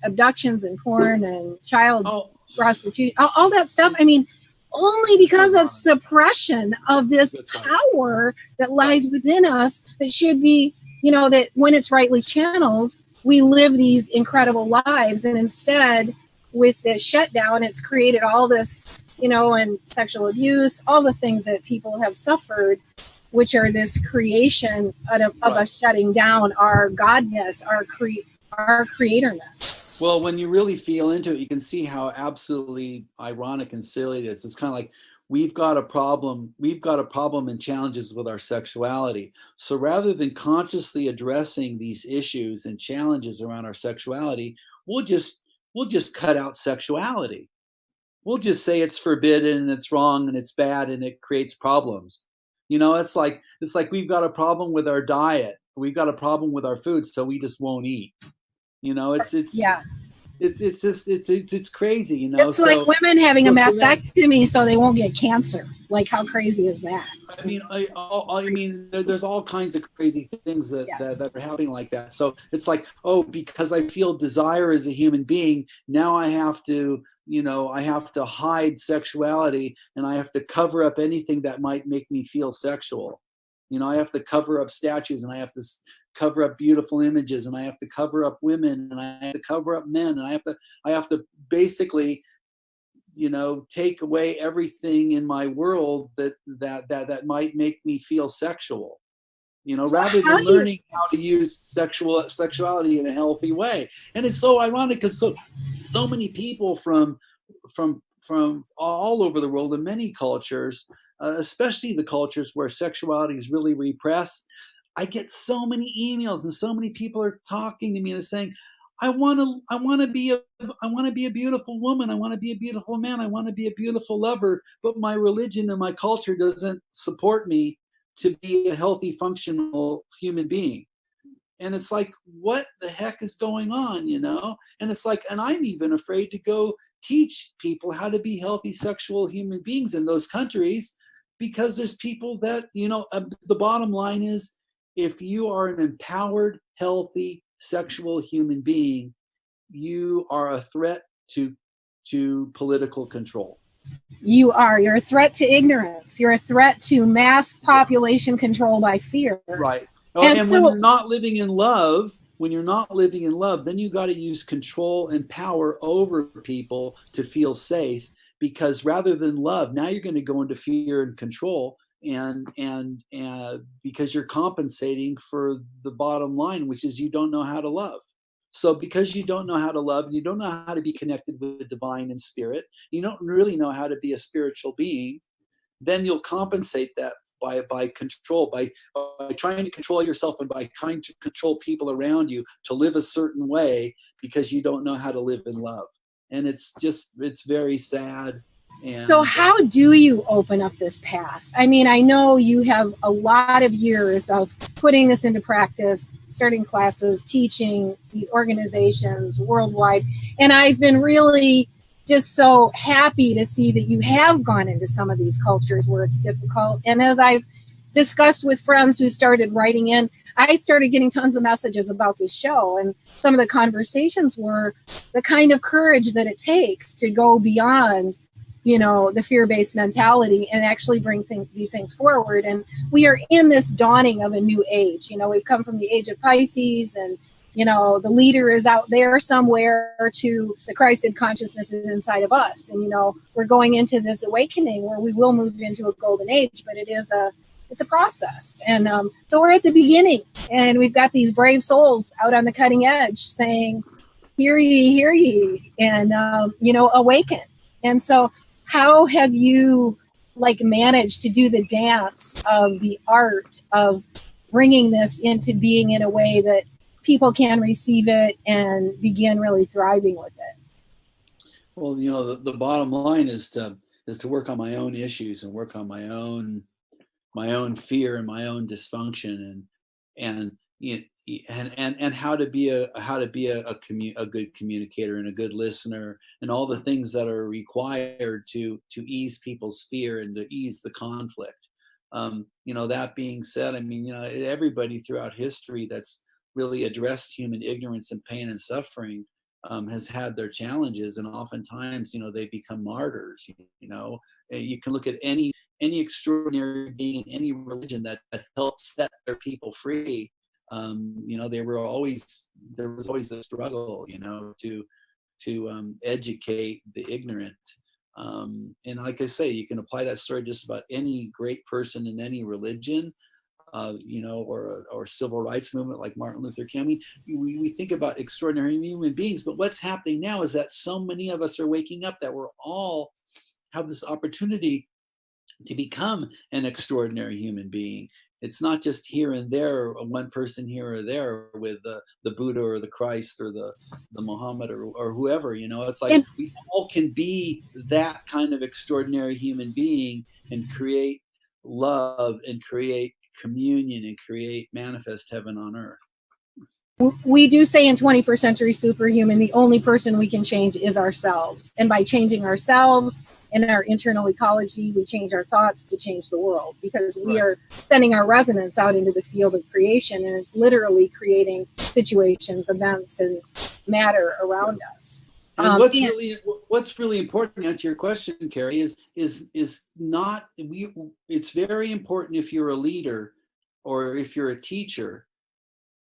abductions and porn and child prostitution, all that stuff. I mean, only because of suppression of this power that lies within us that should be, that when it's rightly channeled, we live these incredible lives. And instead, with this shutdown, it's created all this, and sexual abuse, all the things that people have suffered, which are this creation of us shutting down our godness, our creatorness. Well, when you really feel into it, you can see how absolutely ironic and silly it is. It's kind of like we've got a problem and challenges with our sexuality. So rather than consciously addressing these issues and challenges around our sexuality, we'll just cut out sexuality. we'll just say it's forbidden and it's wrong and it's bad and it creates problems. You know, it's like we've got a problem with our diet, we've got a problem with our food, so we just won't eat. You know, Yeah. it's just it's crazy, you know. It's like So women having a so then, mastectomy so they won't get cancer. Like, how crazy is that? I mean, I mean, there's all kinds of crazy things that, Yeah. that are happening like that. So it's like, oh, because I feel desire as a human being, now I have to, you know, I have to hide sexuality, and I have to cover up anything that might make me feel sexual. You know, I have to cover up statues, and I have to cover up beautiful images, and I have to cover up women, and I have to cover up men, and I have to basically, you know, take away everything in my world that might make me feel sexual, you know, So rather how than do you, learning how to use sexuality in a healthy way. And it's so ironic because so many people from all over the world in many cultures, especially the cultures where sexuality is really repressed, I get so many emails and so many people are talking to me and saying, I want to be a beautiful woman. I want to be a beautiful man. I want to be a beautiful lover, but my religion and my culture doesn't support me to be a healthy, functional human being. And it's like, what the heck is going on, you know? And it's like, and I'm even afraid to go teach people how to be healthy sexual human beings in those countries, because there's people that, you know, the bottom line is, if you are an empowered, healthy, sexual human being, you are a threat to political control. you're a threat to ignorance. You're a threat to mass population control by fear. Right. And And when so, you're not living in love, then you got to use control and power over people to feel safe. Because rather than love, now you're going to go into fear and control, and because you're compensating for the bottom line, which is you don't know how to love. So because you don't know how to love, and you don't know how to be connected with divine and spirit, you don't really know how to be a spiritual being, then you'll compensate that by control, by trying to control yourself and by trying to control people around you to live a certain way, because you don't know how to live in love. And it's very sad. so And how do you open up this path? I mean, I know you have a lot of years of putting this into practice, starting classes, teaching these organizations worldwide. And I've been really just so happy to see that you have gone into some of these cultures where it's difficult. And as I've discussed with friends who started writing in, I started getting tons of messages about this show. And some of the conversations were the kind of courage that it takes to go beyond, you know, the fear-based mentality and actually bring these things forward. And we are in this dawning of a new age. You know, we've come from the age of Pisces, and, you know, the leader is out there somewhere, to the Christed consciousness is inside of us. And, you know, we're going into this awakening where we will move into a golden age, but it's a process. And so we're at the beginning, and we've got these brave souls out on the cutting edge saying, hear ye, and, you know, awaken. And so how have you like managed to do the dance of the art of bringing this into being in a way that people can receive it and begin really thriving with it? well, you know, the bottom line is to work on my own issues and work on my own fear and my own dysfunction, and you know, and how to be a good communicator and a good listener, and all the things that are required to ease people's fear and to ease the conflict. You know, that being said, I mean, you know, everybody throughout history that's really addressed human ignorance and pain and suffering has had their challenges, and oftentimes, you know, they become martyrs. You know, you can look at any extraordinary being in any religion that helped set their people free. You know, there was always a struggle, you know, to educate the ignorant. And like I say, you can apply that story to just about any great person in any religion, you know, or civil rights movement like Martin Luther King. I mean, we think about extraordinary human beings, but what's happening now is that so many of us are waking up that we're all have this opportunity to become an extraordinary human being. It's not just here and there, or one person here or there with the Buddha or the Christ or the Muhammad or whoever, you know. It's like And we all can be that kind of extraordinary human being and create love and create communion and create manifest heaven on earth. we do say in 21st Century Superhuman, the only person we can change is ourselves. And by changing ourselves and our internal ecology, we change our thoughts to change the world, because we are sending our resonance out into the field of creation, and it's literally creating situations, events, and matter around us. And what's really important to answer your question, Cary, is not it's very important if you're a leader or if you're a teacher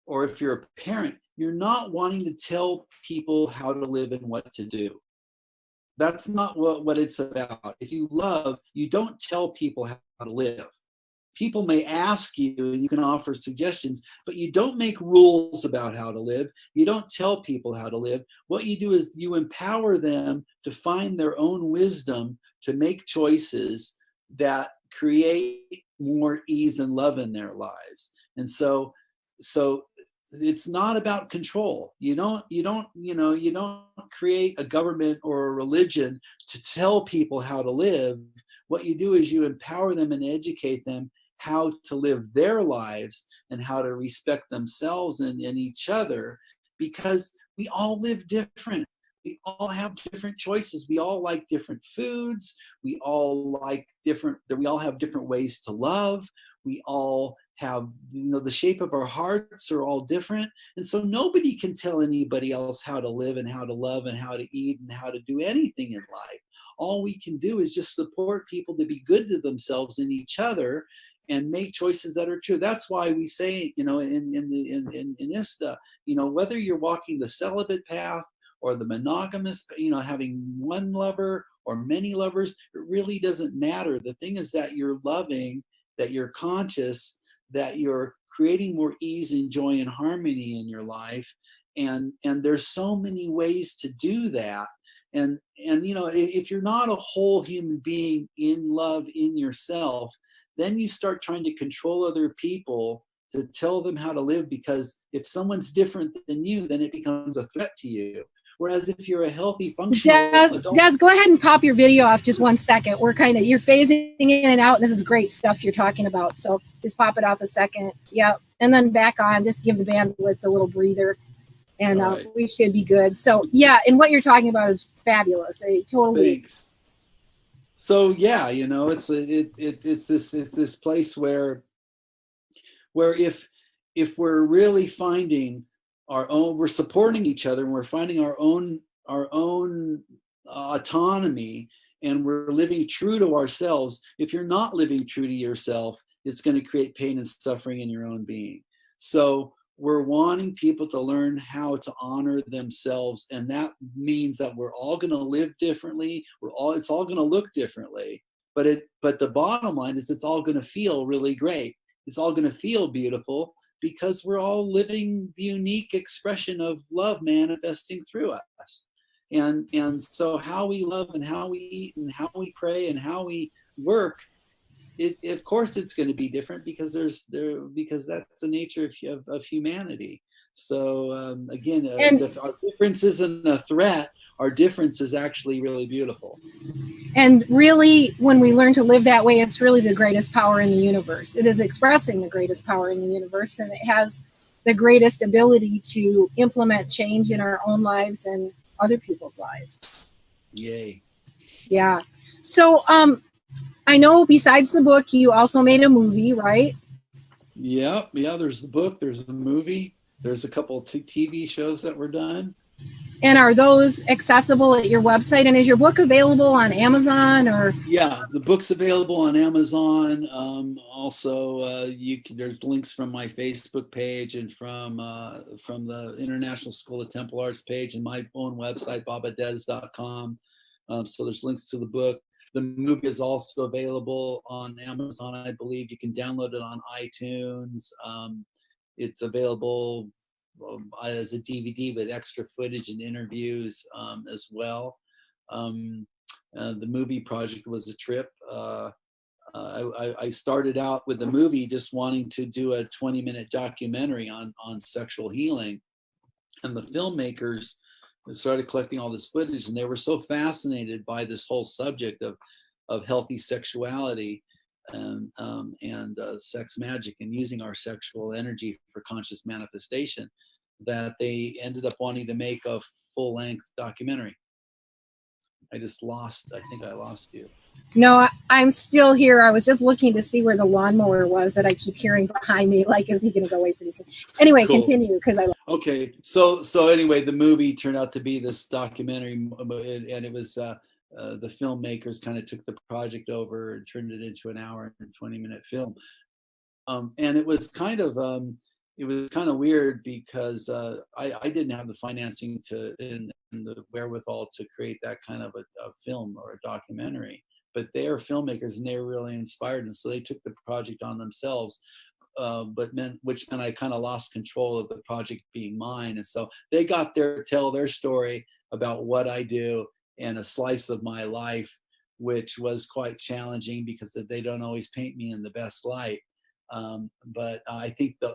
or if you're a parent, you're not wanting to tell people how to live and what to do. That's not what it's about. If you love, you don't tell people how to live. People may ask you and you can offer suggestions, but you don't make rules about how to live. You don't tell people how to live. What you do is you empower them to find their own wisdom, to make choices that create more ease and love in their lives. And so it's not about control. You don't create a government or a religion to tell people how to live. What you do is you empower them and educate them how to live their lives and how to respect themselves and each other, because we all live different. We all have different choices. We all like different foods. We all have different ways to love. We all have, the shape of our hearts are all different. And so nobody can tell anybody else how to live and how to love and how to eat and how to do anything in life. All we can do is just support people to be good to themselves and each other and make choices that are true. That's why we say, in ISTA, whether you're walking the celibate path or the monogamous, having one lover or many lovers, it really doesn't matter. The thing is that you're loving, that you're conscious, that you're creating more ease and joy and harmony in your life. And there's so many ways to do that. And if you're not a whole human being in love in yourself, then you start trying to control other people to tell them how to live, because if someone's different than you, then it becomes a threat to you. Whereas if you're a healthy, functional adult, Des, go ahead and pop your video off just 1 second. You're phasing in and out, and this is great stuff you're talking about. So just pop it off a second. Yep. And then back on, just give the bandwidth a little breather, and we should be good. So yeah, and what you're talking about is fabulous. I totally. Thanks. So yeah, it's this place where if we're really finding our own, we're supporting each other, and we're finding our own autonomy, and we're living true to ourselves. If you're not living true to yourself, it's going to create pain and suffering in your own being. So we're wanting people to learn how to honor themselves, and that means that we're all going to live differently. It's all going to look differently, but the bottom line is it's all going to feel really great. It's all going to feel beautiful, because we're all living the unique expression of love manifesting through us. And so how we love and how we eat and how we pray and how we work, of course it's going to be different, because because that's the nature of humanity. So again, our difference isn't a threat. Our difference is actually really beautiful. And really, when we learn to live that way, it's really the greatest power in the universe. It is expressing the greatest power in the universe, and it has the greatest ability to implement change in our own lives and other people's lives. Yay. Yeah. So I know besides the book, you also made a movie, right? Yeah, there's the book, there's the movie, there's a couple of TV shows that were done. And are those accessible at your website? And is your book available on Amazon or? Yeah, the book's available on Amazon. Also, there's links from my Facebook page and from the International School of Temple Arts page and my own website, babadez.com. So there's links to the book. The movie is also available on Amazon, I believe. You can download it on iTunes. It's available as a DVD with extra footage and interviews as well. The movie project was a trip. I started out with the movie just wanting to do a 20-minute documentary on sexual healing, and the filmmakers started collecting all this footage, and they were so fascinated by this whole subject of healthy sexuality and sex magic and using our sexual energy for conscious manifestation, that they ended up wanting to make a full-length documentary. I think I lost you. No, I'm still here. I was just looking to see where the lawnmower was that I keep hearing behind me. Like, is he going to go away pretty soon? Anyway, cool. Continue, because Okay, so anyway, the movie turned out to be this documentary, and it was the filmmakers kind of took the project over and turned it into an hour and 20-minute film, and it was kind of weird because I didn't have the financing and the wherewithal to create that kind of a film or a documentary. But they are filmmakers, and they were really inspired, and so they took the project on themselves. Which meant I kind of lost control of the project being mine, and so they got there to tell their story about what I do and a slice of my life, which was quite challenging because they don't always paint me in the best light. But I think the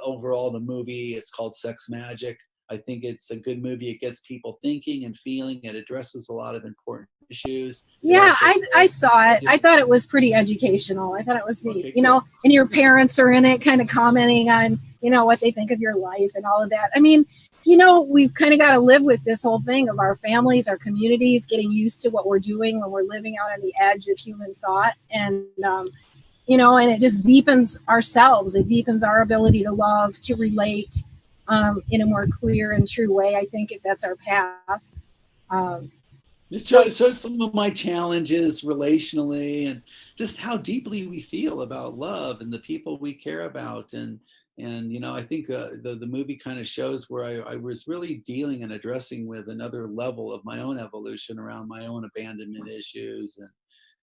movie, it's called Sex Magic. I think it's a good movie. It gets people thinking and feeling. It addresses a lot of important issues. Yeah, I saw it. I thought it was pretty educational. I thought it was neat. Okay, cool. And your parents are in it kind of commenting on, what they think of your life and all of that. I mean, we've kind of got to live with this whole thing of our families, our communities, getting used to what we're doing when we're living out on the edge of human thought. And, and it just deepens ourselves. It deepens our ability to love, to relate in a more clear and true way, I think, if that's our path. It shows some of my challenges relationally, and just how deeply we feel about love and the people we care about. And I think the movie kind of shows where I was really dealing and addressing with another level of my own evolution around my own abandonment issues. And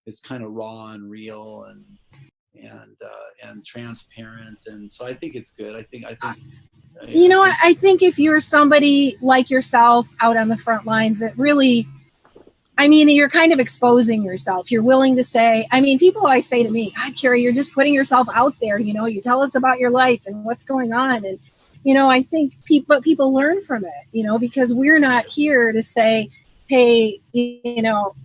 it's kind of raw and real and transparent. And so I think it's good. I think I think if you're somebody like yourself out on the front lines, that really, you're kind of exposing yourself. You're willing to say, people always say to me, God, Cary, you're just putting yourself out there. You tell us about your life and what's going on. And, I think people learn from it, because we're not here to say, hey,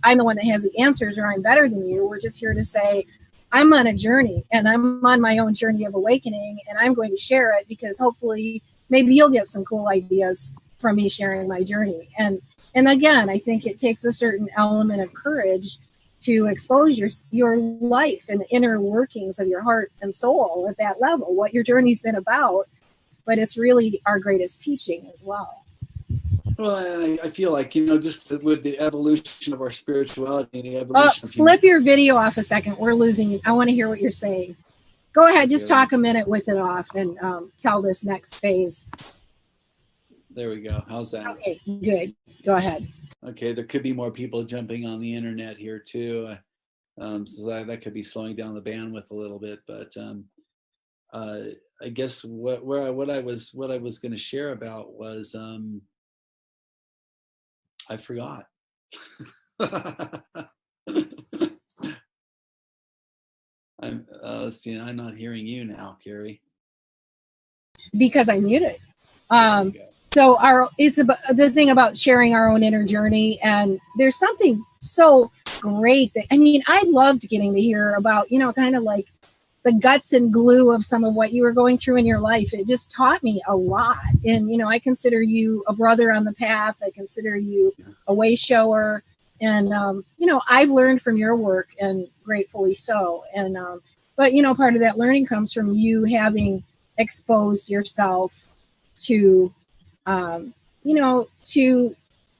I'm the one that has the answers or I'm better than you. We're just here to say, I'm on a journey, and I'm on my own journey of awakening, and I'm going to share it because hopefully maybe you'll get some cool ideas from me sharing my journey. And again, I think it takes a certain element of courage to expose your life and the inner workings of your heart and soul at that level, what your journey's been about, but it's really our greatest teaching as well. Well, I feel like, just with the evolution of our spirituality and the evolution of flip your video off a second. We're losing you. I want to hear what you're saying. Go ahead. Just talk a minute with it off and tell this next phase. There we go. How's that? Okay, good. Go ahead. Okay, there could be more people jumping on the internet here too. So that could be slowing down the bandwidth a little bit. But I guess what I was going to share about was I forgot. Let's see. I'm not hearing you now, Cary. Because I muted. So it's about the thing about sharing our own inner journey, and there's something so great that I loved getting to hear about, kind of like the guts and glue of some of what you were going through in your life. It just taught me a lot. And, I consider you a brother on the path. I consider you a way shower. And, I've learned from your work, and gratefully so. And, but, part of that learning comes from you having exposed yourself to, to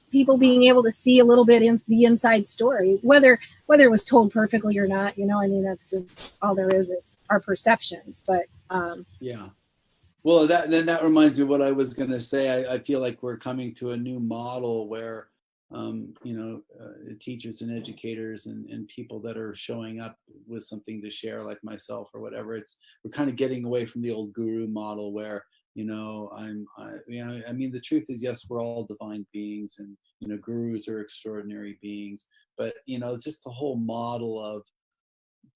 people being able to see a little bit in the inside story, whether it was told perfectly or not, that's just all there is our perceptions. But yeah. Well, that reminds me of what I was going to say. I feel like we're coming to a new model where, teachers and educators and people that are showing up with something to share, like myself or whatever, we're kind of getting away from the old guru model where, the truth is, yes, we're all divine beings, and gurus are extraordinary beings, but just the whole model of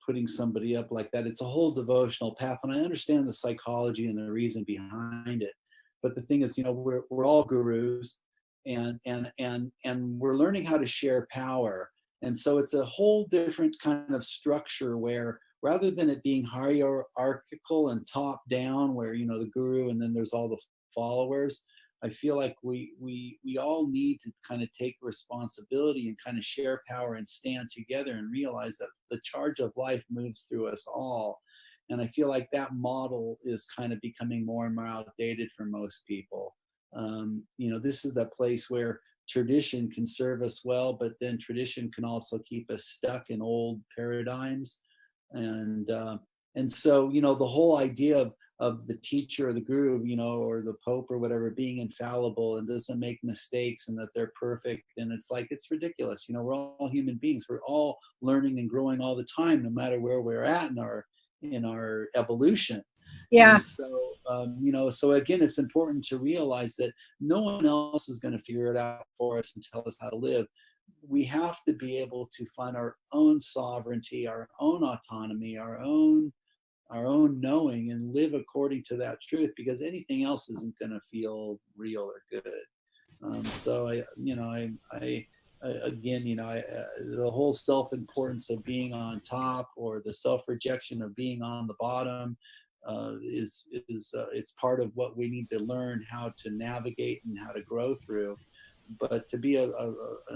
putting somebody up like that. It's a whole devotional path, and I understand the psychology and the reason behind it. But the thing is, you know, we're all gurus, and we're learning how to share power. And so it's a whole different kind of structure where, rather than it being hierarchical and top down, where, you know, the guru and then there's all the followers, I feel like we all need to kind of take responsibility and kind of share power and stand together and realize that the charge of life moves through us all. And I feel like that model is kind of becoming more and more outdated for most people. You know, this is the place where tradition can serve us well, but then tradition can also keep us stuck in old paradigms. And so, you know, the whole idea of the teacher or the guru, you know, or the pope or whatever, being infallible and doesn't make mistakes and that they're perfect, and it's like, it's ridiculous. You know, we're all human beings. We're all learning and growing all the time, no matter where we're at in our evolution. Yeah. And so, you know, so again, it's important to realize that no one else is going to figure it out for us and tell us how to live. We have to be able to find our own sovereignty, our own autonomy, our own knowing, and live according to that truth, because anything else isn't going to feel real or good. So again, you know, the whole self-importance of being on top, or the self-rejection of being on the bottom, it's part of what we need to learn how to navigate and how to grow through. But to be an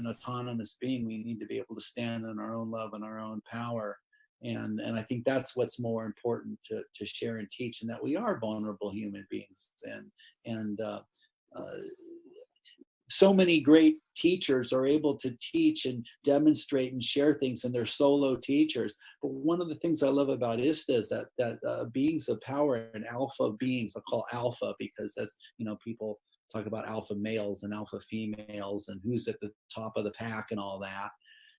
autonomous being, we need to be able to stand in our own love and our own power. And I think that's what's more important to share and teach, and that we are vulnerable human beings. And so many great teachers are able to teach and demonstrate and share things, and they're solo teachers. But one of the things I love about ISTA is that beings of power and alpha beings, I'll call alpha because that's, you know, people talk about alpha males and alpha females and who's at the top of the pack and all that.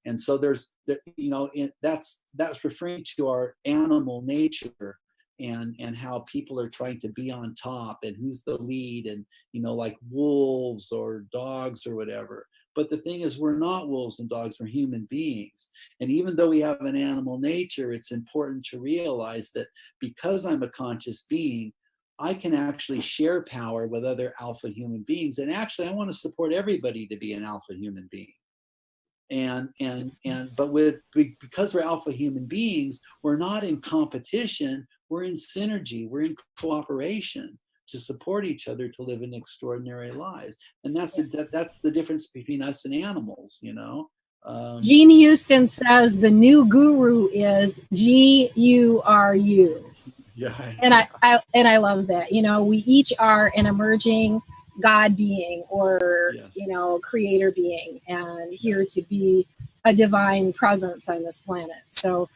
And so there's, you know, that's referring to our animal nature, and how people are trying to be on top, and who's the lead, and, you know, like wolves or dogs or whatever. But the thing is, we're not wolves and dogs, we're human beings. And even though we have an animal nature, it's important to realize that because I'm a conscious being, I can actually share power with other alpha human beings. And actually, I want to support everybody to be an alpha human being. But because we're alpha human beings, we're not in competition, we're in synergy, we're in cooperation to support each other to live in extraordinary lives. And that's the difference between us and animals, you know. Gene Houston says the new guru is GURU. Yeah. And I love that. You know, we each are an emerging God being, or, yes, you know, creator being, and here to be a divine presence on this planet. So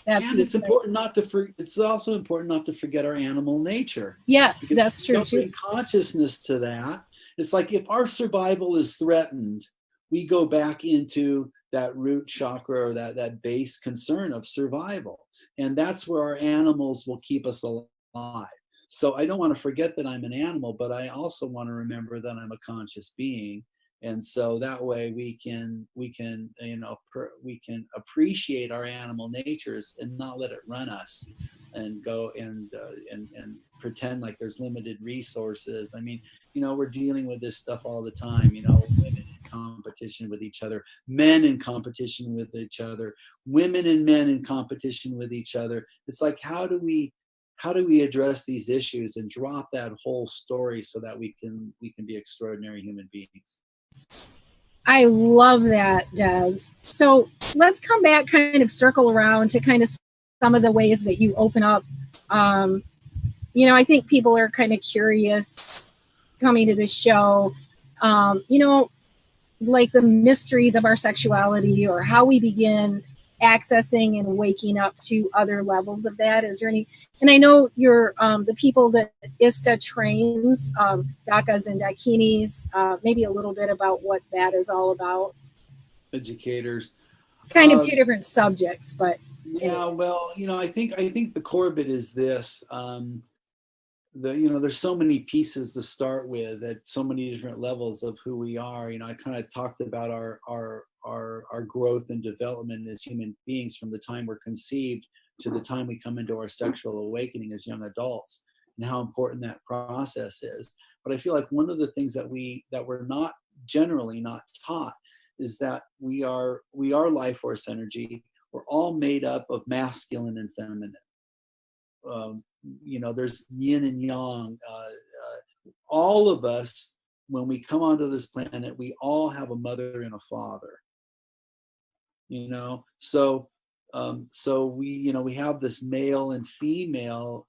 that's, and it's important not to it's also important not to forget our animal nature. Yeah, because that's true too. Bring consciousness to that. It's like, if our survival is threatened, we go back into that root chakra, or that base concern of survival. And that's where our animals will keep us alive. So I don't want to forget that I'm an animal, but I also want to remember that I'm a conscious being. And so that way we can you know, we can appreciate our animal natures and not let it run us, and go and pretend like there's limited resources. I mean, you know, we're dealing with this stuff all the time, you know, women in competition with each other, men in competition with each other, women and men in competition with each other. It's like, how do we address these issues and drop that whole story so that we can be extraordinary human beings? I love that, Des. So let's come back, kind of circle around to kind of some of the ways that you open up. You know, I think people are kind of curious coming to this show, you know, like the mysteries of our sexuality, or how we begin accessing and waking up to other levels of that. Is there any, and I know you're the people that ISTA trains, Dakas and Dakinis, maybe a little bit about what that is all about. Educators. It's kind of two different subjects, but yeah, anyway. Well, you know, I think the core of it is this. You know, there's so many pieces to start with at so many different levels of who we are. You know, I kind of talked about our our growth and development as human beings from the time we're conceived to the time we come into our sexual awakening as young adults, and how important that process is. But I feel like one of the things that we're not generally not taught is that we are life force energy. We're all made up of masculine and feminine. There's yin and yang. All of us, when we come onto this planet, we all have a mother and a father. So we have this male and female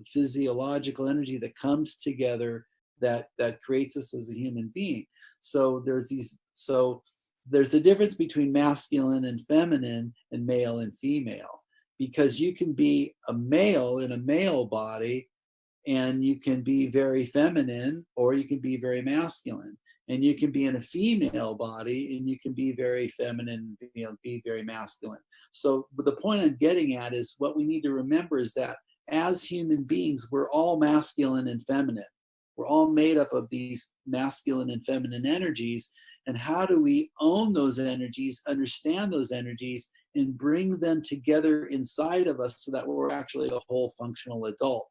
physiological energy that comes together that creates us as a human being. So there's a difference between masculine and feminine and male and female, because you can be a male in a male body and you can be very feminine, or you can be very masculine. And you can be in a female body and you can be very feminine, be very masculine. So the point I'm getting at is, what we need to remember is that as human beings, we're all masculine and feminine. We're all made up of these masculine and feminine energies. And how do we own those energies, understand those energies, and bring them together inside of us so that we're actually a whole functional adult?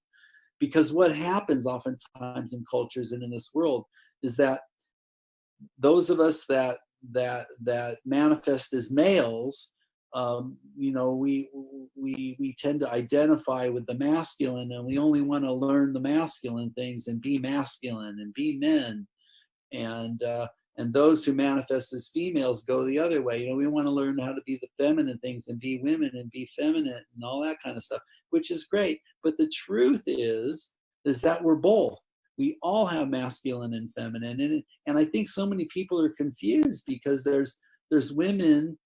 Because what happens oftentimes in cultures and in this world is that those of us that manifest as males, we tend to identify with the masculine, and we only want to learn the masculine things and be masculine and be men. And those who manifest as females go the other way. We want to learn how to be the feminine things and be women and be feminine and all that kind of stuff, which is great. But the truth is that we're both. We all have masculine and feminine. And I think so many people are confused because there's women,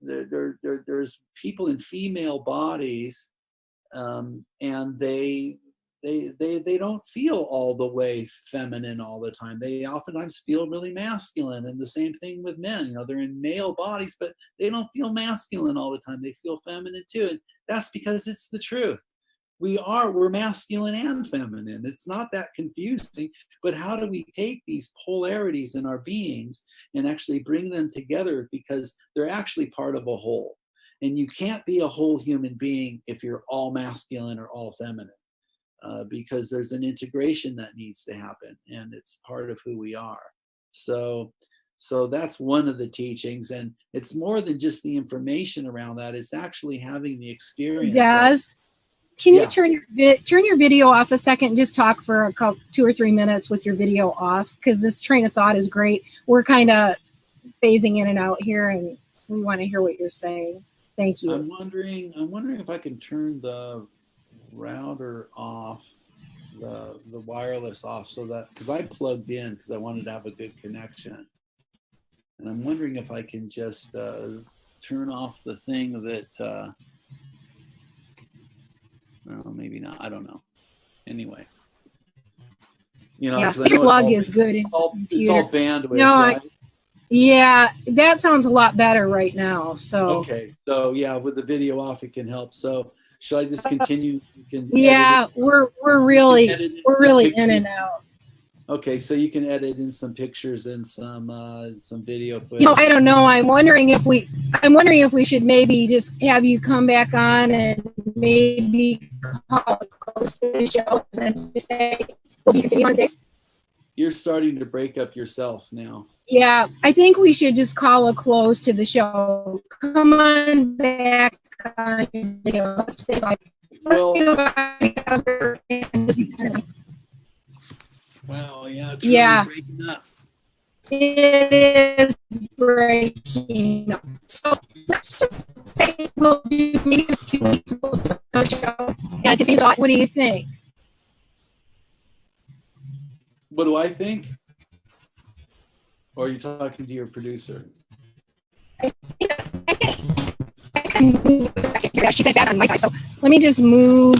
there's people in female bodies, and they don't feel all the way feminine all the time. They oftentimes feel really masculine, and the same thing with men. They're in male bodies, but they don't feel masculine all the time. They feel feminine too, and that's because it's the truth. We're masculine and feminine. It's not that confusing. But how do we take these polarities in our beings and actually bring them together, because they're actually part of a whole? And you can't be a whole human being if you're all masculine or all feminine. Because there's an integration that needs to happen, and it's part of who we are. So that's one of the teachings, and it's more than just the information around that. It's actually having the experience. Dez, can you turn your video off a second and just talk for 2 or 3 minutes with your video off? Because this train of thought is great. We're kind of phasing in and out here, and we want to hear what you're saying. Thank you. I'm wondering if I can turn the router off, the wireless off, so that, because I plugged in because I wanted to have a good connection, and I'm wondering if I can just turn off the thing that well, maybe not, I don't know. Anyway, yeah, your plug is good. It's all bandwidth. No, right? Yeah, that sounds a lot better right now. So okay, so yeah, with the video off, it can help. So should I just continue? We're really in and out. Okay, so you can edit in some pictures and some video footage. I don't know. I'm wondering if we should maybe just have you come back on and maybe call it close to the show and then just say we'll be continuing on today. You're starting to break up yourself now. Yeah, I think we should just call a close to the show. Come on back on your video. Let's say well, wow, yeah, it's really breaking up. It is breaking up. So let's just say we'll do maybe a few weeks. We'll do a show. What do you think? What do I think? Or are you talking to your producer? She says that on my side. So let me just move.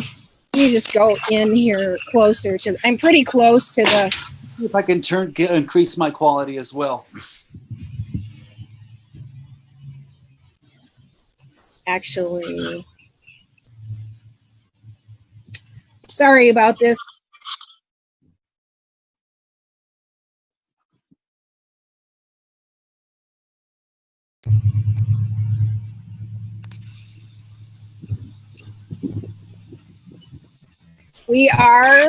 Let me just go in here closer to. I'm pretty close to the. If I can increase my quality as well. Actually, sorry about this. We are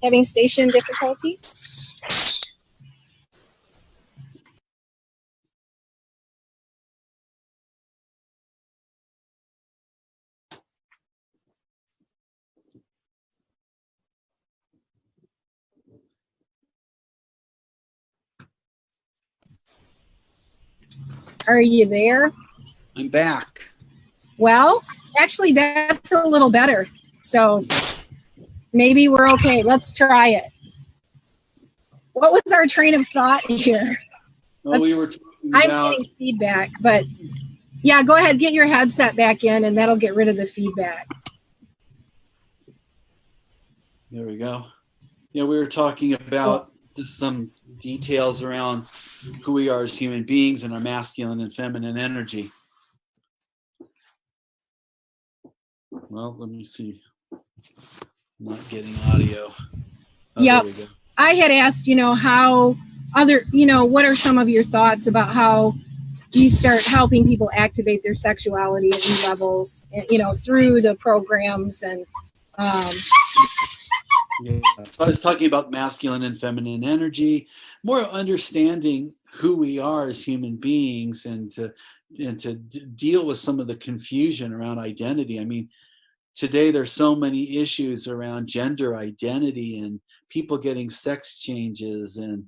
having station difficulties. Are you there? I'm back. Well, actually, that's a little better. So maybe we're okay. Let's try it. What was our train of thought here? Well, we were talking about... I'm getting feedback, but yeah, go ahead, get your headset back in, and that'll get rid of the feedback. There we go. Yeah, we were talking about just some details around who we are as human beings and our masculine and feminine energy. Well, let me see. I'm not getting audio. Yeah, there we go. I had asked, how other, what are some of your thoughts about how you start helping people activate their sexuality at new levels, through the programs and. Yeah, so I was talking about masculine and feminine energy, more understanding who we are as human beings, and to deal with some of the confusion around identity. I mean, today there's so many issues around gender identity and people getting sex changes and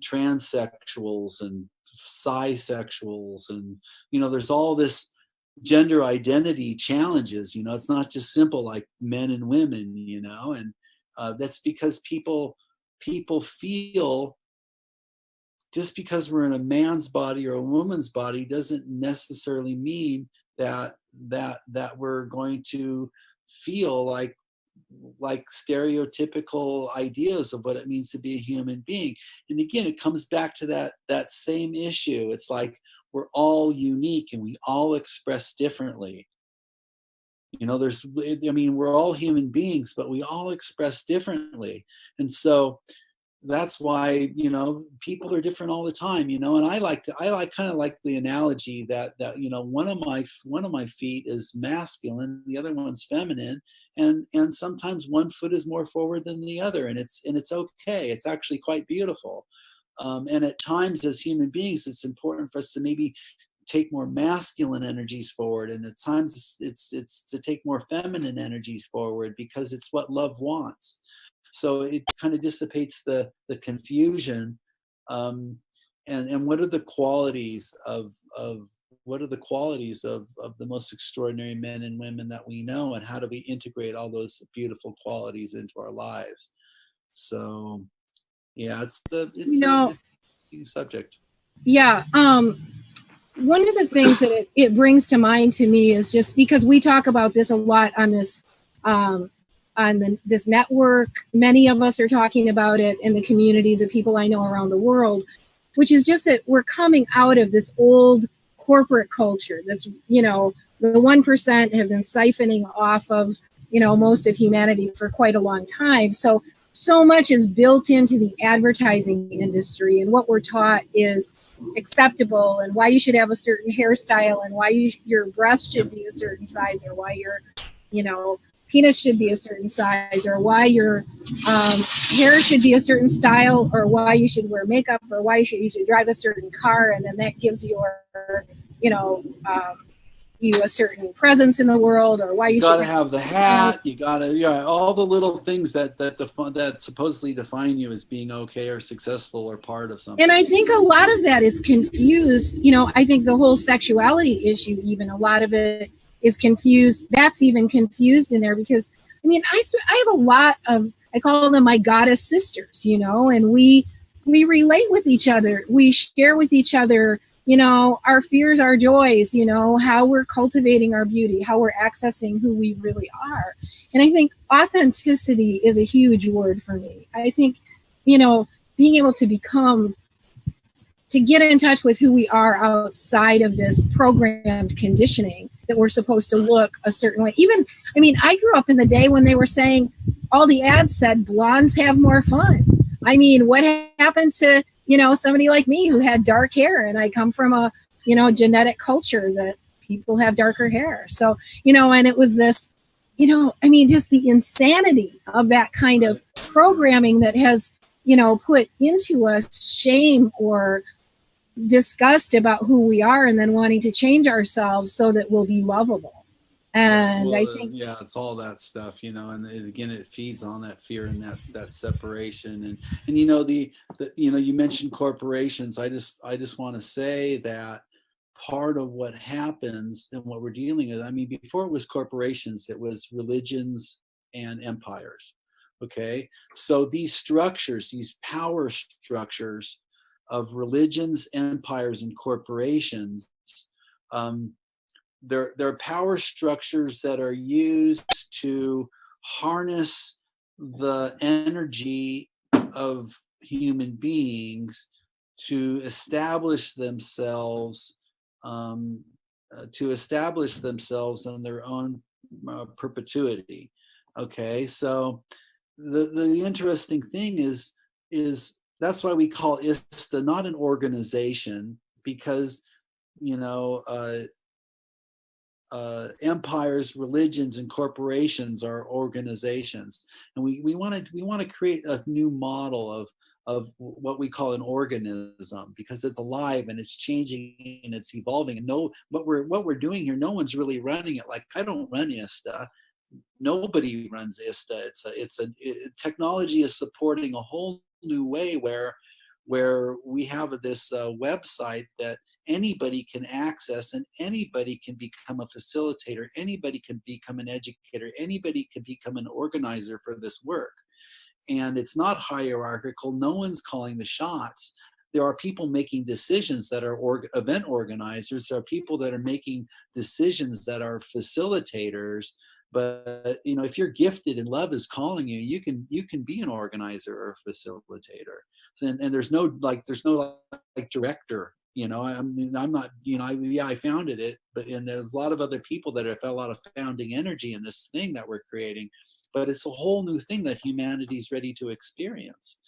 transsexuals and cisexuals, and there's all this gender identity challenges. It's not just simple like men and women, and that's because people feel just because we're in a man's body or a woman's body doesn't necessarily mean that we're going to feel like stereotypical ideas of what it means to be a human being. And again, it comes back to that same issue. It's like we're all unique and we all express differently. We're all human beings, but we all express differently. And so that's why, people are different all the time, and I kind of like the analogy that one of my feet is masculine, the other one's feminine, and sometimes one foot is more forward than the other, and it's okay. It's actually quite beautiful. And at times as human beings, it's important for us to maybe take more masculine energies forward, and at times it's to take more feminine energies forward, because it's what love wants. So it kind of dissipates the confusion. And what are the qualities of the most extraordinary men and women that we know, and how do we integrate all those beautiful qualities into our lives? So yeah, it's an interesting subject. Yeah. One of the things that it brings to mind to me is just because we talk about this a lot on this this network. Many of us are talking about it in the communities of people I know around the world, which is just that we're coming out of this old corporate culture that's, the 1% have been siphoning off of, most of humanity for quite a long time. So much is built into the advertising industry, and what we're taught is acceptable, and why you should have a certain hairstyle, and why your breast should be a certain size, or why your, penis should be a certain size, or why your hair should be a certain style, or why you should wear makeup, or why you should drive a certain car, and then that gives your, you a certain presence in the world, or why you gotta have the hat, you gotta, all the little things that supposedly define you as being okay or successful or part of something. And I think a lot of that is confused. I think the whole sexuality issue, even a lot of it is confused. That's even confused in there, because I have a lot of, I call them my goddess sisters, and we relate with each other. We share with each other, our fears, our joys, how we're cultivating our beauty, how we're accessing who we really are. And I think authenticity is a huge word for me. I think, being able to get in touch with who we are outside of this programmed conditioning that we're supposed to look a certain way. I grew up in the day when they were saying, all the ads said blondes have more fun. What happened to, somebody like me who had dark hair, and I come from a, genetic culture that people have darker hair. So, and it was this you know, I mean, just the insanity of that kind of programming that has, you know, put into us shame or disgust about who we are, and then wanting to change ourselves so that we'll be lovable. And well, I think, yeah, it's all that stuff, you know, and again, it feeds on that fear and that separation. And you know, the you know, you mentioned corporations. I just want to say that part of what happens and what we're dealing with, I mean, before it was corporations, it was religions and empires. Okay, so these structures, these power structures of religions, empires, and corporations, um, they're power structures that are used to harness the energy of human beings to establish themselves, in their own perpetuity. Okay, so the interesting thing is that's why we call ISTA not an organization, because you know, empires, religions, and corporations are organizations, and we want to create a new model of what we call an organism, because it's alive and it's changing and it's evolving. And no, what we're doing here, no one's really running it. Like, I don't run ISTA. Nobody runs ISTA. Technology is supporting a whole new way where we have this website that anybody can access, and anybody can become a facilitator, anybody can become an educator, anybody can become an organizer for this work. And it's not hierarchical. No one's calling the shots. There are people making decisions that are event organizers. There are people that are making decisions that are facilitators. But you know, if you're gifted and love is calling you, you can be an organizer or a facilitator. And there's no like director. You know, I'm not, you know, I founded it, but and there's a lot of other people that have a lot of founding energy in this thing that we're creating. But it's a whole new thing that humanity's ready to experience.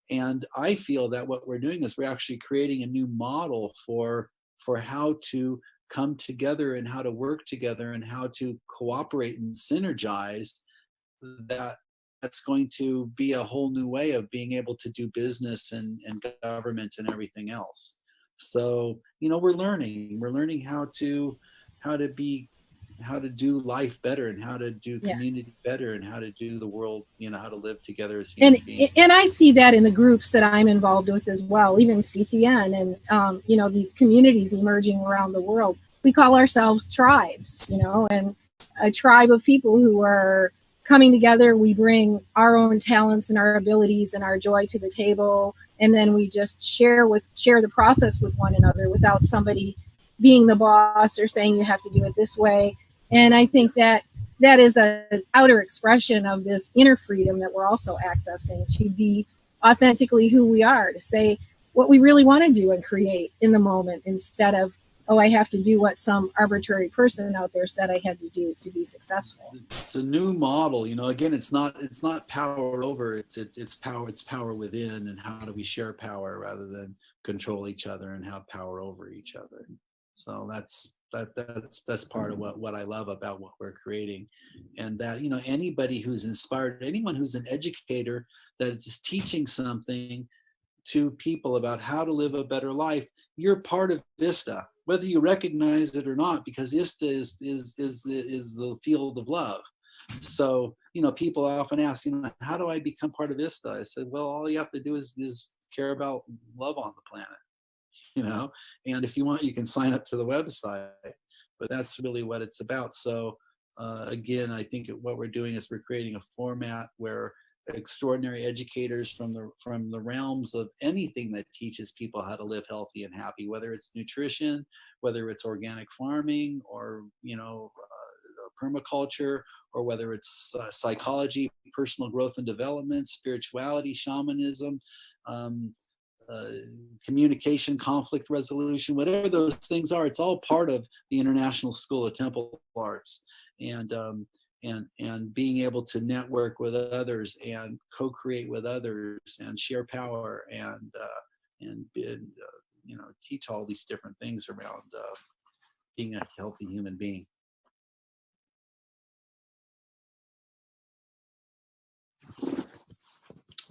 And I feel that what we're doing is we're actually creating a new model for how to come together and how to work together and how to cooperate and synergize. That's going to be a whole new way of being able to do business and government and everything else. So, you know, we're learning how to do life better, and how to do community better, and how to do the world, you know, how to live together as human beings. And I see that in the groups that I'm involved with as well, even CCN and, you know, these communities emerging around the world. We call ourselves tribes, you know, and a tribe of people who are coming together. We bring our own talents and our abilities and our joy to the table. And then we just share the process with one another without somebody being the boss or saying you have to do it this way. And I think that is an outer expression of this inner freedom that we're also accessing, to be authentically who we are, to say what we really want to do and create in the moment, instead of, oh, I have to do what some arbitrary person out there said I had to do to be successful. It's a new model, you know. Again, it's not power over, it's power within, and how do we share power rather than control each other and have power over each other. So that's part of what I love about what we're creating. And that, you know, anybody who's inspired, anyone who's an educator that is teaching something to people about how to live a better life, you're part of ISTA, whether you recognize it or not, because ISTA is the field of love. So, you know, people often ask, you know, how do I become part of ISTA? I said, well, all you have to do is care about love on the planet, you know, and if you want, you can sign up to the website, but that's really what it's about. So again, I think what we're doing is we're creating a format where extraordinary educators from the realms of anything that teaches people how to live healthy and happy, whether it's nutrition, whether it's organic farming, or, you know, permaculture, or whether it's psychology, personal growth and development, spirituality, shamanism, communication, conflict resolution, whatever those things are, it's all part of the International School of Temple Arts. And being able to network with others and co-create with others and share power and you know, teach all these different things around being a healthy human being.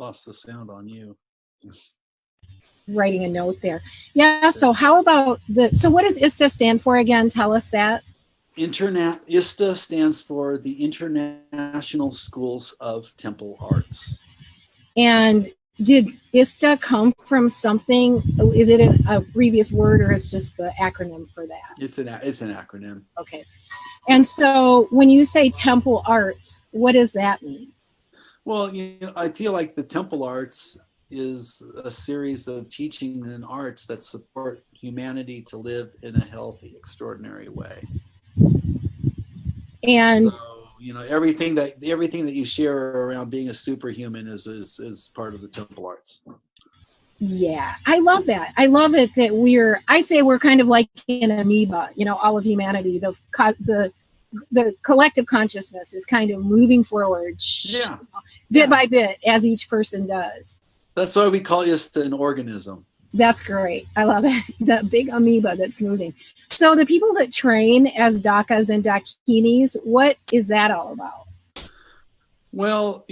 lost the sound on you. Writing a note there. Yeah. So how about so what does ISTA stand for again? Tell us that. ISTA stands for the International Schools of Temple Arts. And did ISTA come from something? Is it a previous word, or it's just the acronym for that? It's an acronym. Okay. And so when you say temple arts, what does that mean? Well, I feel like the temple arts is a series of teaching and arts that support humanity to live in a healthy, extraordinary way. And so, everything that you share around being a superhuman is part of the temple arts. Yeah, I love that. I love it that I say we're kind of like an amoeba, all of humanity. The collective consciousness is kind of moving forward, bit by bit, as each person does. That's why we call ISTA an organism. That's great. I love it. The big amoeba that's moving. So the people that train as dakas and dakinis, what is that all about? Well,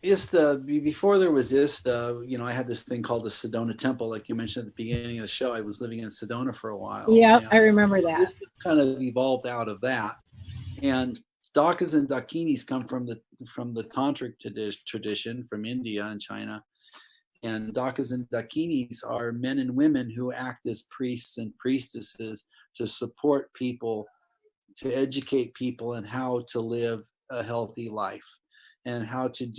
ISTA, before there was ISTA, I had this thing called the Sedona Temple, like you mentioned at the beginning of the show. I was living in Sedona for a while. Yeah, I remember that. ISTA kind of evolved out of that. And dakas and dakinis come from the Tantric tradition from India and China. And dakas and dakinis are men and women who act as priests and priestesses to support people, to educate people in how to live a healthy life and how to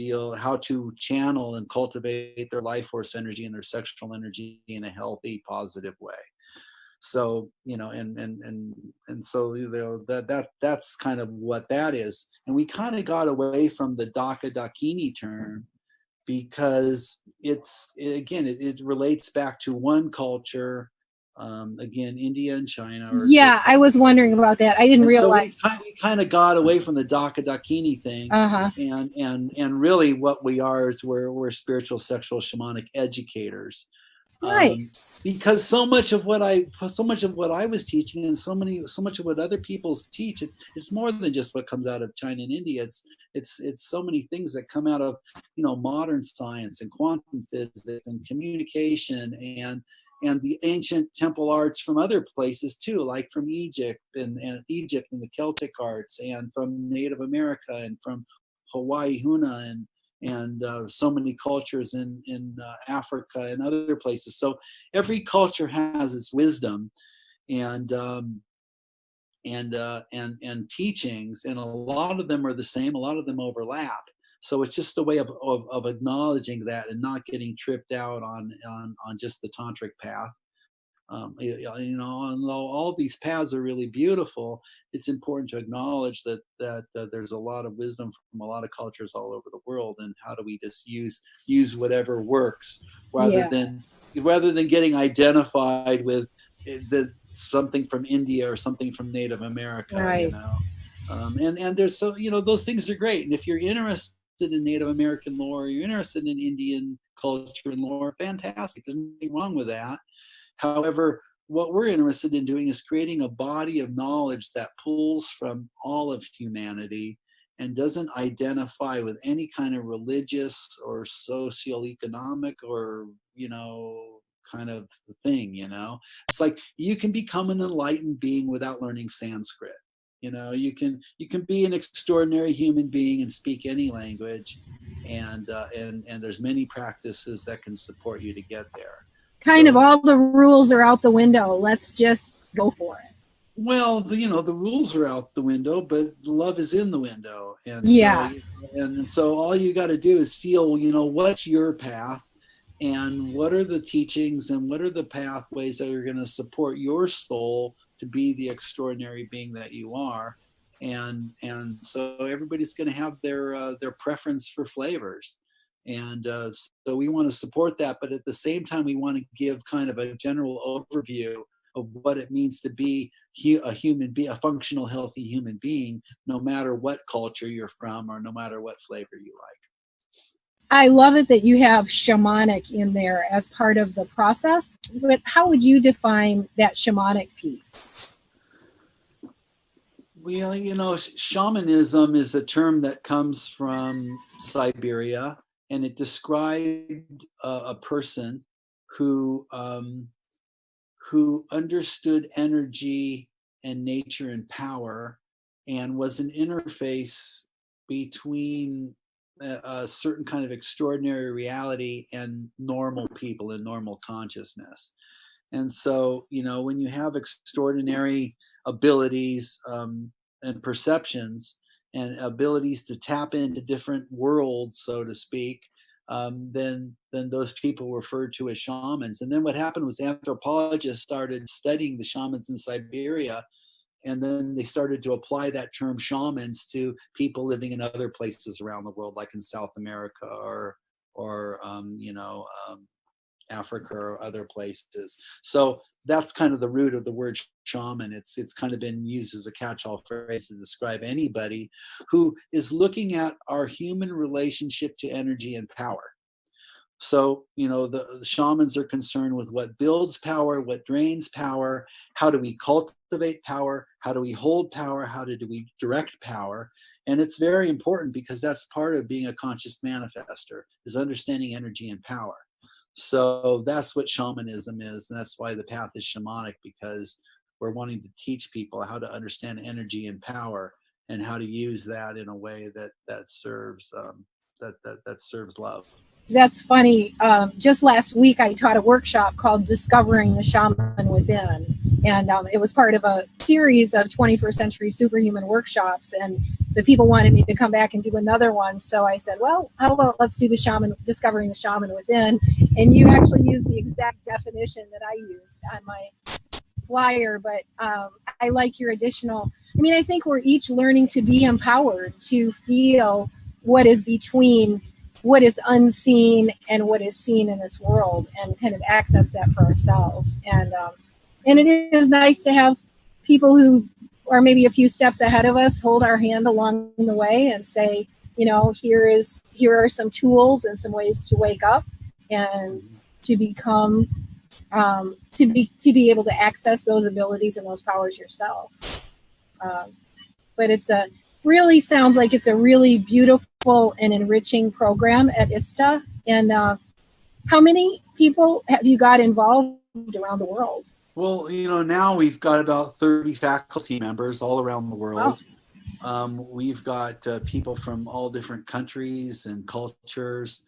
channel and cultivate their life force energy and their sexual energy in a healthy, positive way. So, so that's kind of what that is. And we kind of got away from the Daka Dakini term because it relates back to one culture. Again, India and China. I was wondering about that. I didn't realize. So we kind of got away from the Daka Dakini thing, and really what we are is we're spiritual, sexual, shamanic educators. Nice. Because so much of what I was teaching, and so much of what other people teach, it's more than just what comes out of China and India. It's so many things that come out of modern science and quantum physics and communication and the ancient temple arts from other places too, like from Egypt and the Celtic arts, and from Native America, and from Hawaii Huna, and so many cultures in Africa and other places. So every culture has its wisdom and teachings, and a lot of them are the same. A lot of them overlap. So it's just a way of acknowledging that and not getting tripped out on just the tantric path. Although all these paths are really beautiful, it's important to acknowledge that there's a lot of wisdom from a lot of cultures all over the world, and how do we just use whatever works rather than getting identified with something from India or something from Native America, right. And there's those things are great, and if you're interested in Native American lore, you're interested in Indian culture and lore, fantastic. There's nothing wrong with that. However, what we're interested in doing is creating a body of knowledge that pulls from all of humanity and doesn't identify with any kind of religious or socioeconomic or kind of thing. It's like you can become an enlightened being without learning Sanskrit. You can be an extraordinary human being and speak any language, and there's many practices that can support you to get there. Kind of all the rules are out the window. Let's just go for it. Well, the rules are out the window, but love is in the window, and so all you got to do is feel, what's your path, and what are the teachings, and what are the pathways that are going to support your soul to be the extraordinary being that you are, and so everybody's going to have their preference for flavors. And so we want to support that, but at the same time, we want to give kind of a general overview of what it means to be a human being, a functional, healthy human being, no matter what culture you're from or no matter what flavor you like. I love it that you have shamanic in there as part of the process, but how would you define that shamanic piece? Well, shamanism is a term that comes from Siberia. and it described a person who understood energy and nature and power, and was an interface between a certain kind of extraordinary reality and normal people and normal consciousness. And so, you know, when you have extraordinary abilities and perceptions and abilities to tap into different worlds, so to speak, then those people were referred to as shamans. And then what happened was anthropologists started studying the shamans in Siberia, and then they started to apply that term shamans to people living in other places around the world, like in South America or Africa or other places. So that's kind of the root of the word shaman. It's kind of been used as a catch-all phrase to describe anybody who is looking at our human relationship to energy and power. So, you know, the shamans are concerned with what builds power, what drains power, how do we cultivate power, how do we hold power, how do we direct power. And it's very important because that's part of being a conscious manifester, is understanding energy and power. So that's what shamanism is, and that's why the path is shamanic, because we're wanting to teach people how to understand energy and power and how to use that in a way that serves that serves love. That's funny. Just last week, I taught a workshop called Discovering the Shaman Within. And it was part of a series of 21st Century Superhuman workshops. And the people wanted me to come back and do another one. So I said, well, how about let's do Discovering the Shaman Within. And you actually used the exact definition that I used on my flyer. But I like your additional, I think we're each learning to be empowered to feel what is between what is unseen and what is seen in this world, and kind of access that for ourselves. And it is nice to have people who are maybe a few steps ahead of us hold our hand along the way and say, you know, here are some tools and some ways to wake up and to become to be able to access those abilities and those powers yourself. But really sounds like it's a really beautiful and enriching program at ISTA. And how many people have you got involved around the world? Well, you know, now we've got about 30 faculty members all around the world. Wow. We've got people from all different countries and cultures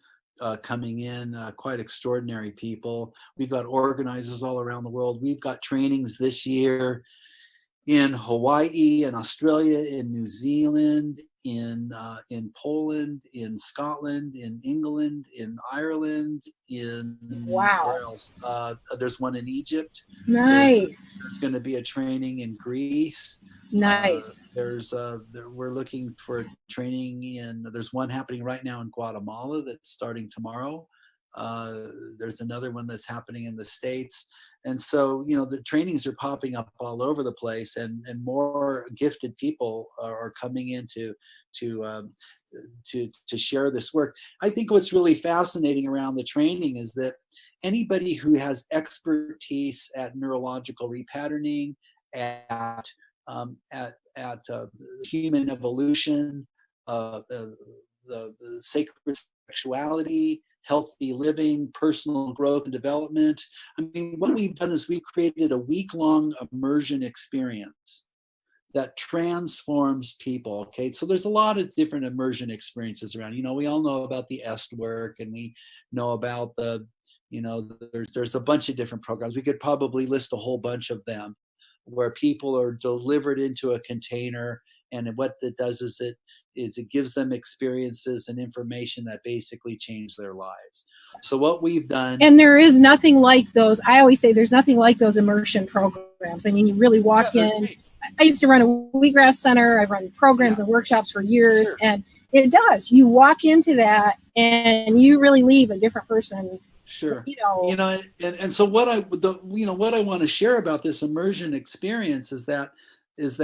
coming in, quite extraordinary people. We've got organizers all around the world. We've got trainings this year in Hawaii, in Australia, in New Zealand, in Poland, in Scotland, in England, in Ireland, in where else? There's one in Egypt. Nice. There's going to be a training in Greece. Nice. We're looking for training there's one happening right now in Guatemala that's starting tomorrow. There's another one that's happening in the States. And so, you know, the trainings are popping up all over the place, and more gifted people are coming in to share this work. I think what's really fascinating around the training is that anybody who has expertise at neurological repatterning, at human evolution, the sacred sexuality, healthy living, personal growth and development. I mean, what we've done is we've created a week-long immersion experience that transforms people. Okay, so there's a lot of different immersion experiences around. You know, we all know about the EST work, and we know about there's a bunch of different programs. We could probably list a whole bunch of them where people are delivered into a container. And what it does is it gives them experiences and information that basically change their lives. So what we've done, and there is nothing like those. I always say there's nothing like those immersion programs. I mean, you really walk in. Great. I used to run a wheatgrass center. I've run programs and workshops for years, sure. And it does. You walk into that, and you really leave a different person. Sure. And so what I want to share about this immersion experience is that it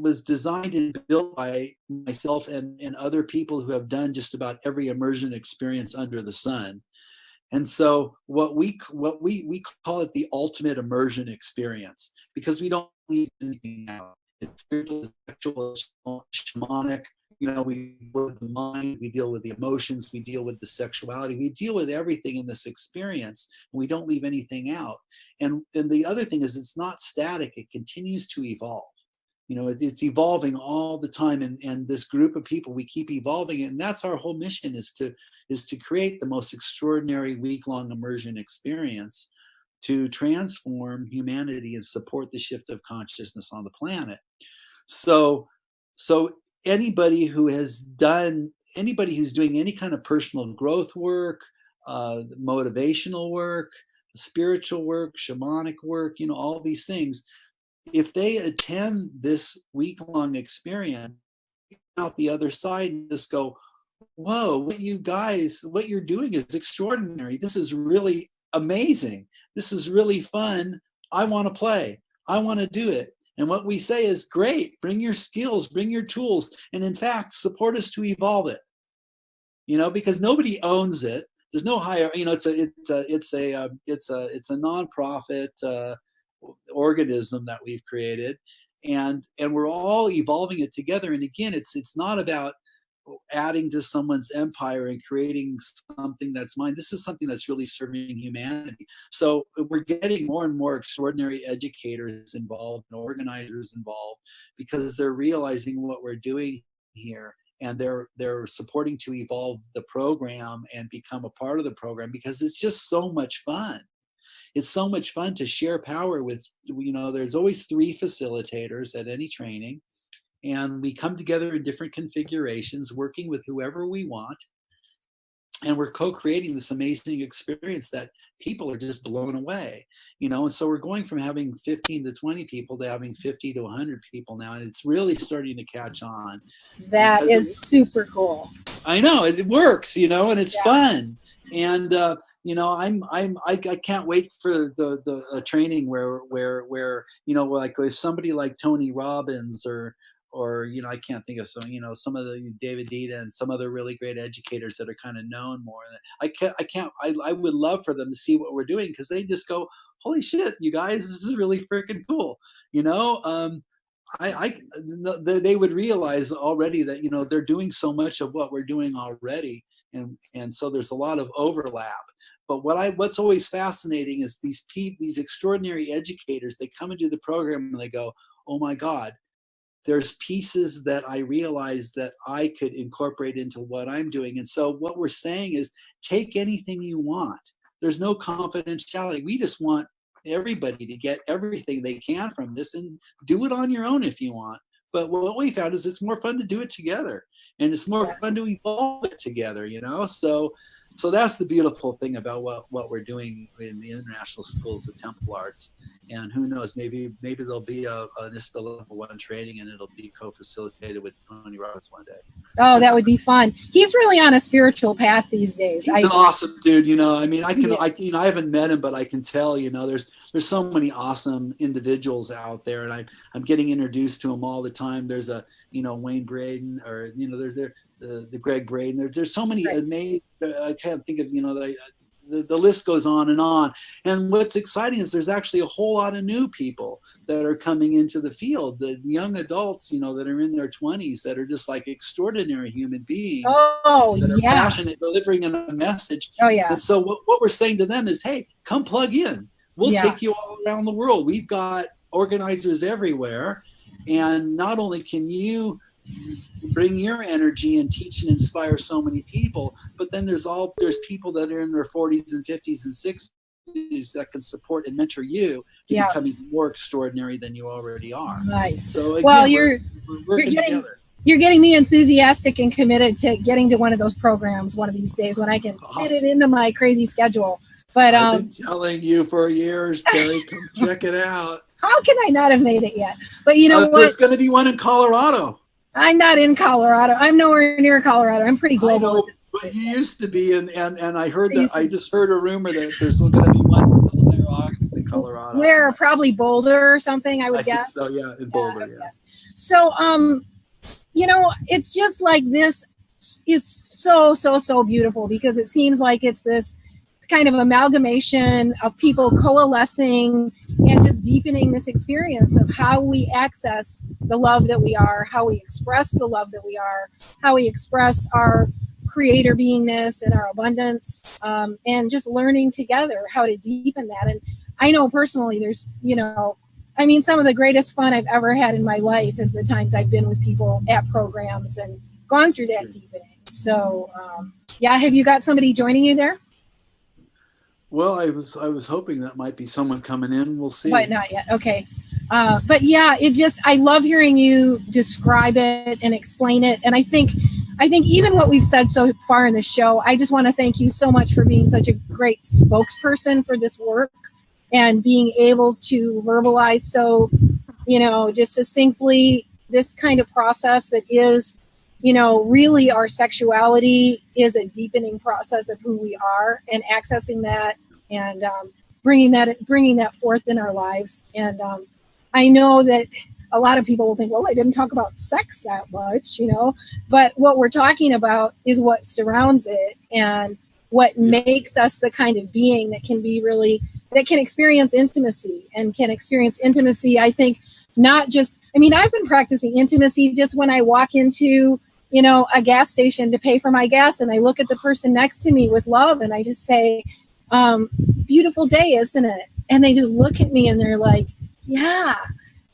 was designed and built by myself and other people who have done just about every immersion experience under the sun. And so what we call it the ultimate immersion experience, because we don't leave anything out. It's spiritual, sexual, shamanic, you know, we deal with the mind, we deal with the emotions, we deal with the sexuality, we deal with everything in this experience, and we don't leave anything out. And the other thing is, it's not static, it continues to evolve. You know, it's evolving all the time, and this group of people, we keep evolving it, and that's our whole mission, is to create the most extraordinary week-long immersion experience to transform humanity and support the shift of consciousness on the planet. So anybody who's doing any kind of personal growth work, motivational work, spiritual work, shamanic work, you know, all these things, if they attend this week-long experience, out the other side and just go, whoa, what you're doing is extraordinary. This is really amazing. This is really fun. I want to play. I want to do it. And what we say is, great, bring your skills, bring your tools, and in fact, support us to evolve it. You know, because nobody owns it. There's no higher, you know, it's a nonprofit organism that we've created, and we're all evolving it together. And again, it's not about adding to someone's empire and creating something that's mine. This is something that's really serving humanity. So we're getting more and more extraordinary educators involved and organizers involved, because they're realizing what we're doing here, and they're supporting to evolve the program and become a part of the program, because it's just so much fun. It's so much fun to share power with, you know, there's always 3 facilitators at any training, and we come together in different configurations, working with whoever we want, and we're co-creating this amazing experience that people are just blown away, you know. And so we're going from having 15 to 20 people to having 50 to 100 people now, and it's really starting to catch on. That is super cool. I know, it works, you know, and it's fun. And you know, I can't wait for the training where you know, like if somebody like Tony Robbins or you know, I can't think of some, you know, some of the David Dita and some other really great educators that are kind of known more. I would love for them to see what we're doing, because they just go, holy shit, you guys, this is really freaking cool, you know. They would realize already that, you know, they're doing so much of what we're doing already, and so there's a lot of overlap. But what's always fascinating is these extraordinary educators, they come into the program and they go, oh my God, there's pieces that I realized that I could incorporate into what I'm doing. And so what we're saying is, take anything you want. There's no confidentiality. We just want everybody to get everything they can from this, and do it on your own if you want. But what we found is it's more fun to do it together, and it's more fun to evolve it together, you know? So that's the beautiful thing about what we're doing in the International Schools of Temple Arts. And who knows, maybe there'll be an ISTA level 1 training, and it'll be co-facilitated with Tony Robbins one day. Oh, that would be fun. He's really on a spiritual path these days. He's an awesome dude, you know. I mean, I haven't met him, but I can tell, you know, there's so many awesome individuals out there, and I'm getting introduced to them all the time. There's a, you know, Wayne Braden, or, you know, the Greg Braden. There's so many amazing. I can't think of, you know, the list goes on. And what's exciting is there's actually a whole lot of new people that are coming into the field, the young adults, you know, that are in their 20s, that are just like extraordinary human beings. That are passionate, delivering a message. Oh yeah. And so what we're saying to them is, hey, come plug in. We'll take you all around the world. We've got organizers everywhere. And not only can you bring your energy and teach and inspire so many people, but then there's people that are in their 40s and 50s and 60s that can support and mentor you to become even more extraordinary than you already are. Nice. So again, well, we're working together. You're getting me enthusiastic and committed to getting to one of those programs one of these days when I can fit it into my crazy schedule. But I've been telling you for years, Cary, come check it out. How can I not have made it yet? But you know what? There's going to be one in Colorado. I'm not in Colorado. I'm nowhere near Colorado. I'm pretty global. I know, but you used to be, and I heard that. I just heard a rumor that there's going to be one in July or August in Colorado. Where? Probably Boulder or something, I would guess. So yeah, in Boulder. Yeah. So you know, it's just like this is so beautiful, because it seems like it's this kind of amalgamation of people coalescing and just deepening this experience of how we access the love that we are, how we express the love that we are, how we express our creator beingness and our abundance, and just learning together how to deepen that. And I know personally there's, you know, I mean, some of the greatest fun I've ever had in my life is the times I've been with people at programs and gone through that deepening. So, yeah, have you got somebody joining you there? Well, I was hoping that might be someone coming in. We'll see. But not yet. Okay. But yeah, I love hearing you describe it and explain it. And I think even what we've said so far in the show, I just want to thank you so much for being such a great spokesperson for this work and being able to verbalize so, you know, just succinctly this kind of process that is, you know, really our sexuality is a deepening process of who we are, and accessing that and bringing that forth in our lives. And I know that a lot of people will think, well, I didn't talk about sex that much, you know, but what we're talking about is what surrounds it and what makes us the kind of being that can be really, that can experience intimacy and can experience intimacy. I think not just, I mean, I've been practicing intimacy just when I walk into, you know, a gas station to pay for my gas, and I look at the person next to me with love and I just say, beautiful day, isn't it? And they just look at me and they're like, yeah.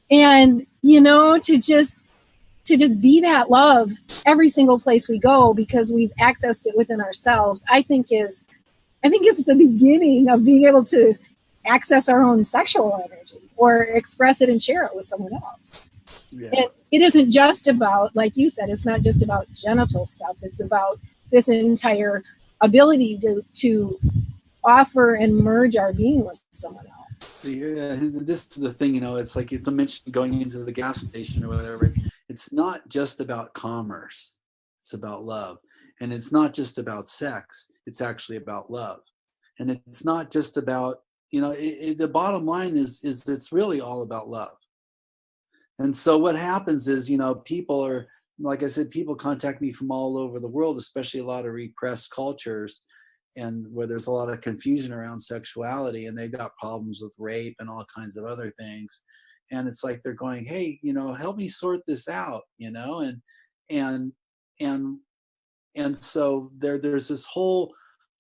And, you know, to just be that love every single place we go because we've accessed it within ourselves, I think it's the beginning of being able to access our own sexual energy or express it and share it with someone else. Yeah. It isn't just about, like you said, it's not just about genital stuff. It's about this entire ability to offer and merge our being with someone else. See, this is the thing, you know, it's like you mentioned going into the gas station or whatever. It's not just about commerce. It's about love. And it's not just about sex. It's actually about love. And it's not just about, you know, the bottom line is it's really all about love. And so what happens is, you know, people are, like I said, people contact me from all over the world, especially a lot of repressed cultures, and where there's a lot of confusion around sexuality, and they've got problems with rape and all kinds of other things. And it's like they're going, hey, you know, help me sort this out, you know, and so there's this whole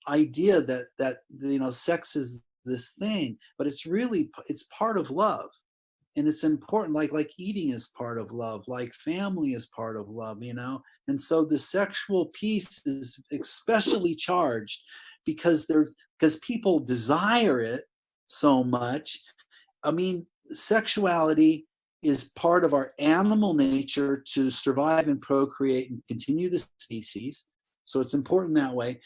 idea that you know, sex is this thing, but it's part of love. And it's important, like eating is part of love, like family is part of love, you know? And so the sexual piece is especially charged because people desire it so much. I mean, sexuality is part of our animal nature to survive and procreate and continue the species. So it's important that way.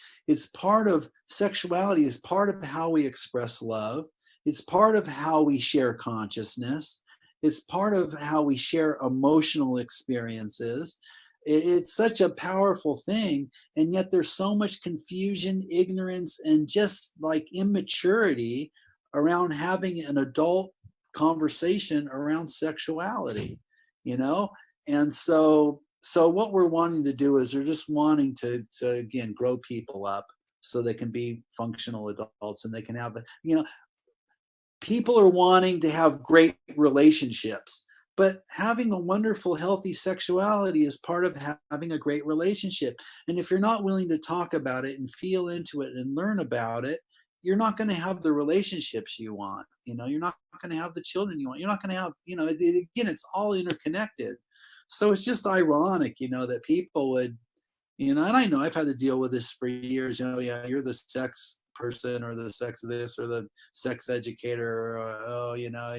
Sexuality is part of how we express love. It's part of how we share consciousness. It's part of how we share emotional experiences. It's such a powerful thing, and yet there's so much confusion, ignorance, and just like immaturity around having an adult conversation around sexuality, you know? And so what we're wanting to do is we're just wanting to again, grow people up so they can be functional adults and they can have, you know, people are wanting to have great relationships, but having a wonderful, healthy sexuality is part of having a great relationship. And if you're not willing to talk about it and feel into it and learn about it, you're not going to have the relationships you want. You know, you're not going to have the children you want. You're not going to have, you know, again, it's all interconnected. So it's just ironic, you know, that people would, you know, and I know I've had to deal with this for years, you know, yeah, you're the sex person or the sex of this or the sex educator, or, oh, you know,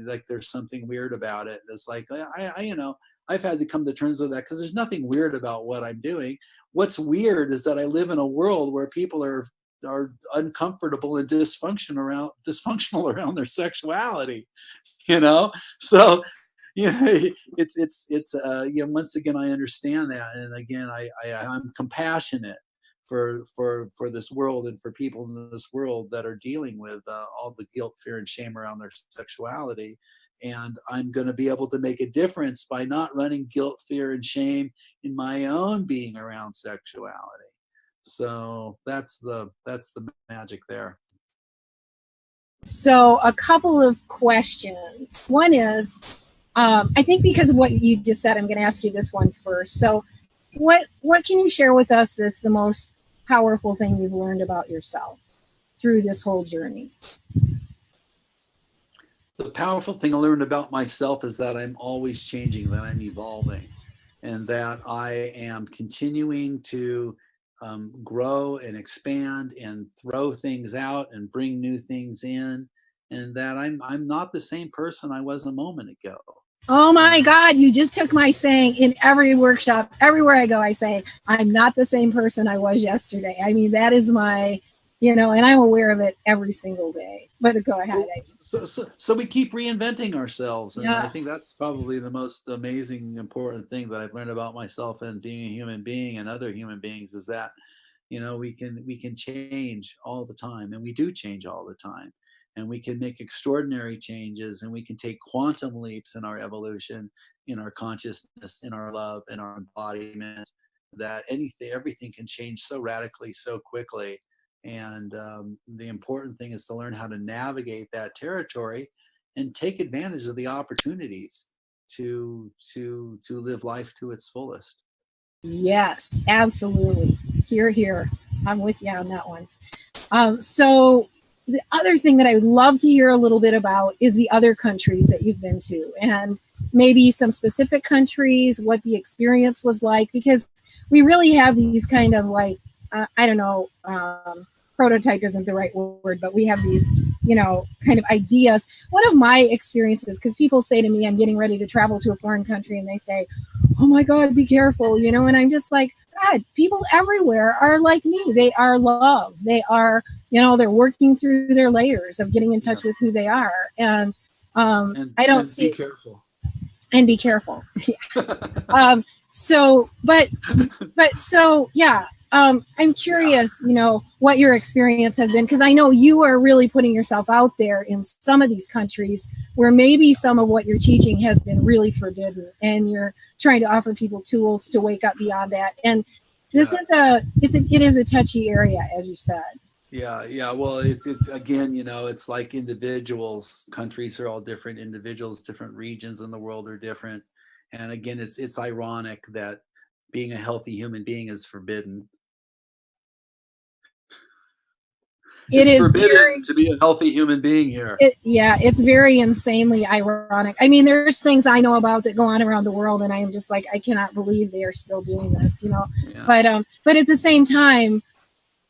like there's something weird about it. It's like, I you know, I've had to come to terms with that because there's nothing weird about what I'm doing. What's weird is that I live in a world where people are uncomfortable and dysfunctional around their sexuality, you know? So, you know, it's you know, once again, I understand that. And again, I'm compassionate for this world and for people in this world that are dealing with all the guilt, fear, and shame around their sexuality. And I'm going to be able to make a difference by not running guilt, fear, and shame in my own being around sexuality. So that's the magic there. So a couple of questions. One is, I think because of what you just said, I'm going to ask you this one first. So what can you share with us that's the most powerful thing you've learned about yourself through this whole journey? The powerful thing I learned about myself is that I'm always changing, that I'm evolving, and that I am continuing to grow and expand and throw things out and bring new things in, and that I'm not the same person I was a moment ago. Oh my God, you just took my saying in every workshop. Everywhere I go, I say, I'm not the same person I was yesterday. I mean, that is my, and I'm aware of it every single day. But go ahead. So we keep reinventing ourselves. And Yeah. I think that's probably the most amazing, important thing that I've learned about myself and being a human being and other human beings is that, we can change all the time, and we do change all the time. And we can make extraordinary changes, and we can take quantum leaps in our evolution, in our consciousness, in our love, in our embodiment, that everything can change so radically, so quickly. And the important thing is to learn how to navigate that territory and take advantage of the opportunities to live life to its fullest. Yes, absolutely. Here. I'm with you on that one. So the other thing that I would love to hear a little bit about is the other countries that you've been to, and maybe some specific countries, what the experience was like, because we really have these kind of like, I don't know, prototype isn't the right word, but we have these, kind of ideas. One of my experiences, because people say to me, I'm getting ready to travel to a foreign country, and they say, oh my God, be careful, and I'm just like, God, people everywhere are like me. They are love. They are, they're working through their layers of getting in touch with who they are. And I don't see. Be careful. And be careful. So yeah. I'm curious, what your experience has been, because I know you are really putting yourself out there in some of these countries where maybe some of what you're teaching has been really forbidden, and you're trying to offer people tools to wake up beyond that. And this is it is a touchy area, as you said. Yeah. Well, it's again, it's like individuals. Countries are all different. Individuals, different regions in the world are different. And again, it's ironic that being a healthy human being is forbidden. It's forbidden to be a healthy human being here. It's very insanely ironic. I mean, there's things I know about that go on around the world, and I am just like, I cannot believe they are still doing this, Yeah. But at the same time,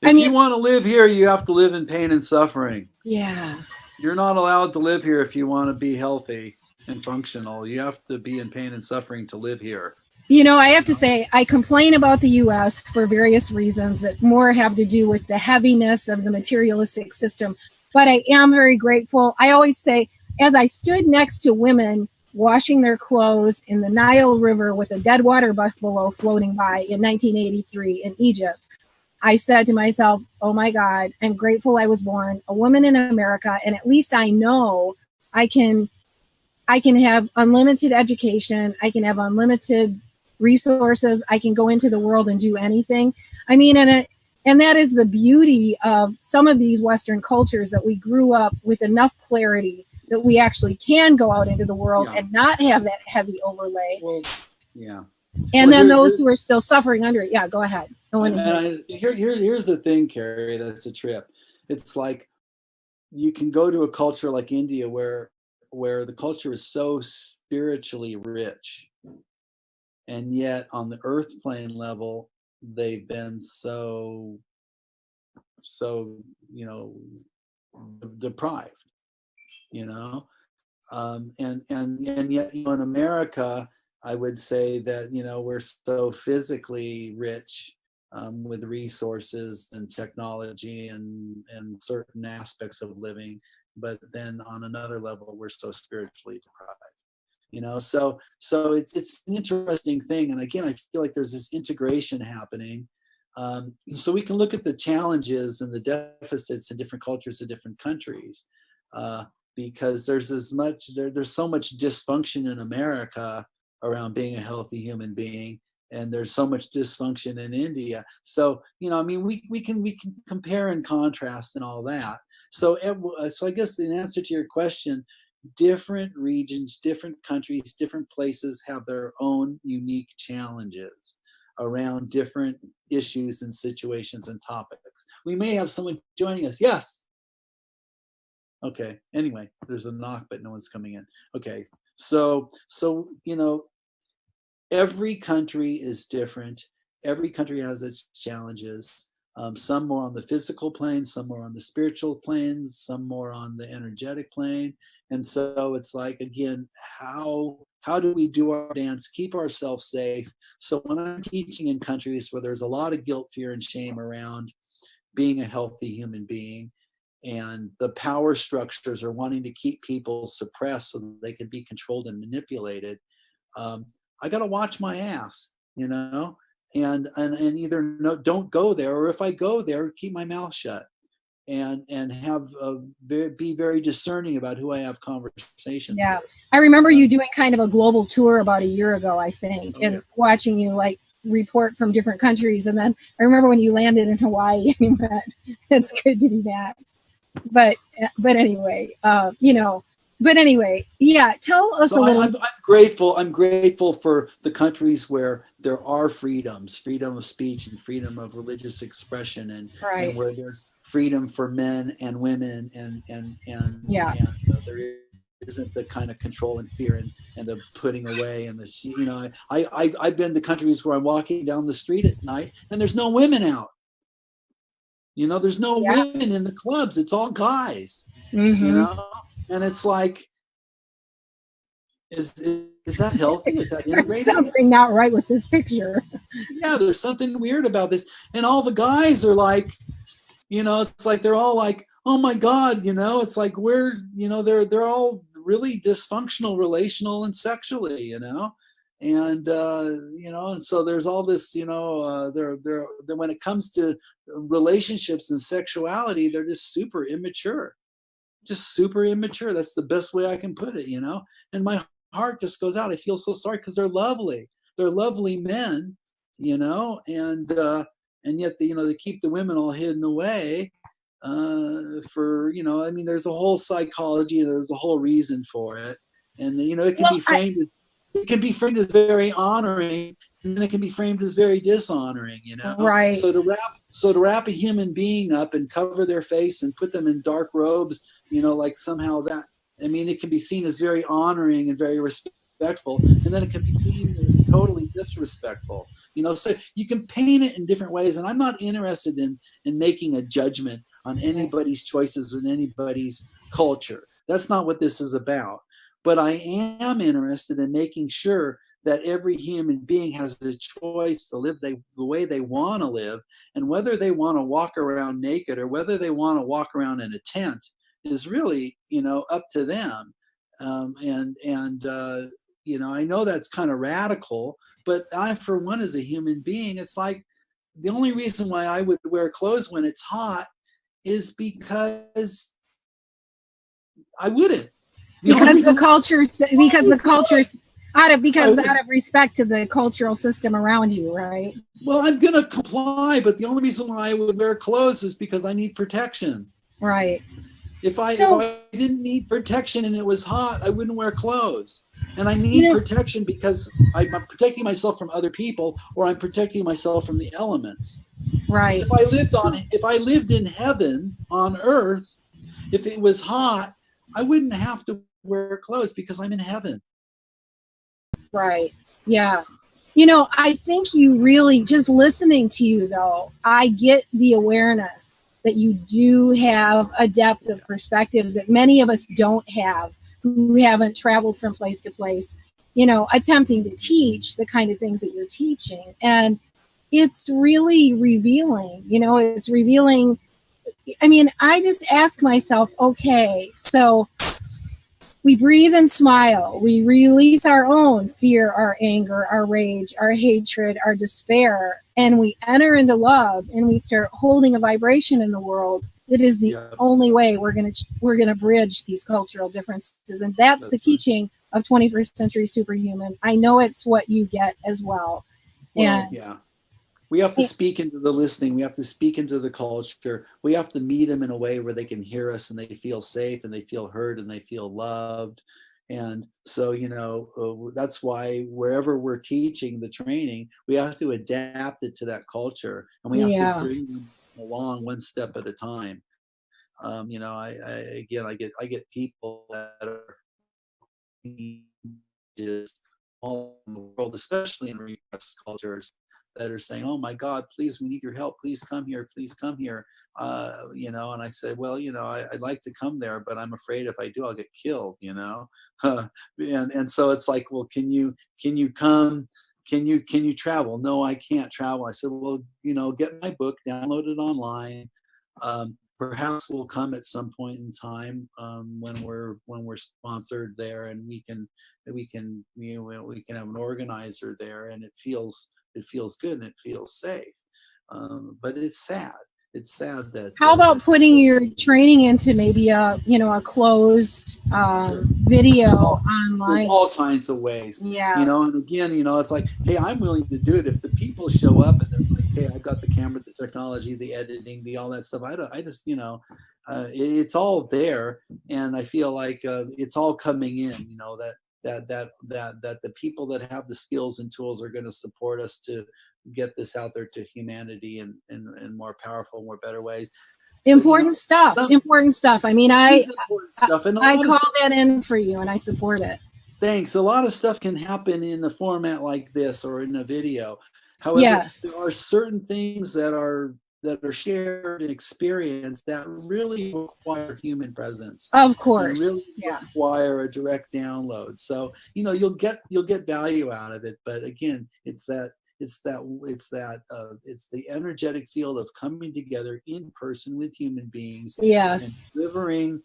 if you want to live here, you have to live in pain and suffering. Yeah. You're not allowed to live here if you want to be healthy and functional. You have to be in pain and suffering to live here. I have to say, I complain about the U.S. for various reasons that more have to do with the heaviness of the materialistic system. But I am very grateful. I always say, as I stood next to women washing their clothes in the Nile River with a dead water buffalo floating by in 1983 in Egypt, I said to myself, oh my God, I'm grateful I was born a woman in America, and at least I know I can have unlimited education. I can have unlimited resources. I can go into the world and do anything. I mean, and that is the beauty of some of these Western cultures, that we grew up with enough clarity that we actually can go out into the world and not have that heavy overlay. Well, yeah. And then those who are still suffering under it. Yeah, go ahead. Here's the thing, Cary, that's a trip. It's like you can go to a culture like India where the culture is so spiritually rich, and yet on the earth plane level they've been so deprived, and yet in America I would say that we're so physically rich with resources and technology and certain aspects of living, but then on another level we're so spiritually deprived. So it's an interesting thing. And again, I feel like there's this integration happening. So we can look at the challenges and the deficits in different cultures in different countries, because there's so much dysfunction in America around being a healthy human being. and there's so much dysfunction in India. So, you know, I mean, we can compare and contrast and all that. So I guess in answer to your question, different regions, different countries, different places have their own unique challenges around different issues and situations and topics. We may have someone joining us. Yes. Okay. Anyway, there's a knock, but no one's coming in. Okay. So, you know, every country is different. Every country has its challenges. Some more on the physical plane, some more on the spiritual planes, some more on the energetic plane. And so it's like, again, how do we do our dance, keep ourselves safe? So when I'm teaching in countries where there's a lot of guilt, fear, and shame around being a healthy human being, and the power structures are wanting to keep people suppressed so that they can be controlled and manipulated, I got to watch my ass, you know, and either don't go there, or if I go there, keep my mouth shut, and have be very discerning about who I have conversations with. I remember you doing kind of a global tour about a year ago, I think, and watching you like report from different countries. And then I remember when you landed in Hawaii, and you went, it's good to be back. But anyway, you know. But anyway, yeah, tell us a little. I'm grateful. I'm grateful for the countries where there are freedoms, freedom of speech and freedom of religious expression, and where there's freedom for men and women, and there isn't the kind of control and fear and the putting away and the, you know, I've been to countries where I'm walking down the street at night and there's no women out. You know, there's no women in the clubs. It's all guys. Mm-hmm. You know. And it's like, is that healthy? Is that integrated? There's something not right with this picture. Yeah, there's something weird about this. And all the guys are like, you know, it's like they're all like, oh my God, you know, it's like we're, you know, they're all really dysfunctional, relational and sexually, you know. And you know, and so there's all this, you know, they're when it comes to relationships and sexuality, they're just super immature. Just super immature. That's the best way I can put it, you know. And my heart just goes out. I feel so sorry because they're lovely. They're lovely men, you know, and yet they, you know, they keep the women all hidden away for, you know, I mean, there's a whole psychology, there's a whole reason for it, and you know, it can be framed as very honoring, and then it can be framed as very dishonoring, you know. Right. So to wrap a human being up and cover their face and put them in dark robes, you know, like somehow that, I mean, it can be seen as very honoring and very respectful, and then it can be seen as totally disrespectful, you know. So you can paint it in different ways, and I'm not interested in making a judgment on anybody's choices and anybody's culture. That's not what this is about. But I am interested in making sure that every human being has the choice to live the way they want to live, and whether they want to walk around naked or whether they want to walk around in a tent is really, you know, up to them. You know, I know that's kind of radical, but I, for one, as a human being, it's like the only reason why I would wear clothes when it's hot is because I wouldn't. Because the culture's out of respect to the cultural system around you, right? Well, I'm gonna comply, but the only reason why I would wear clothes is because I need protection. Right. If I didn't need protection and it was hot, I wouldn't wear clothes. And I need protection because I'm protecting myself from other people, or I'm protecting myself from the elements. Right. If I lived in heaven on earth, if it was hot, I wouldn't have to wear clothes because I'm in heaven. Right. Yeah. You know, I think you really, just listening to you though, I get the awareness that you do have a depth of perspective that many of us don't have, who haven't traveled from place to place, you know, attempting to teach the kind of things that you're teaching. And it's really revealing, you know, it's revealing. I mean, I just ask myself, okay, so we breathe and smile. We release our own fear, our anger, our rage, our hatred, our despair, and we enter into love, and we start holding a vibration in the world that is the only way we're gonna bridge these cultural differences. And that's the teaching of 21st Century Superhuman. I know it's what you get as well. Well, And yeah. We have to speak into the listening. We have to speak into the culture. We have to meet them in a way where they can hear us and they feel safe and they feel heard and they feel loved. And so, that's why wherever we're teaching the training, we have to adapt it to that culture, and we have to yeah, bring them along one step at a time. I get people that are just all in the world, especially in repressed cultures, that are saying, "Oh my God, please, we need your help. Please come here. Please come here." And I said, "Well, I'd like to come there, but I'm afraid if I do, I'll get killed." And so it's like, "Well, can you come? Can you travel?" "No, I can't travel." I said, "Well, get my book, download it online. Perhaps we'll come at some point in time, when we're sponsored there, and we can have an organizer there, and it feels good and it feels safe." But it's sad. It's sad that. How about putting your training into maybe a closed Sure. video There's online? all kinds of ways. Yeah. And again, it's like, hey, I'm willing to do it if the people show up and they're like, hey, I've got the camera, the technology, the editing, all that stuff. It's all there, and I feel like it's all coming in. That the people that have the skills and tools are going to support us to get this out there to humanity in more powerful, more better ways. Important stuff. I mean, I important stuff, and I call that in for you, and I support it. Thanks. A lot of stuff can happen in a format like this or in a video. However, Yes. there are certain things that are shared and experienced that really require human presence. Of course. And really Yeah. require a direct download. So, you'll get value out of it. But again, it's the energetic field of coming together in person with human beings. Yes. And delivering.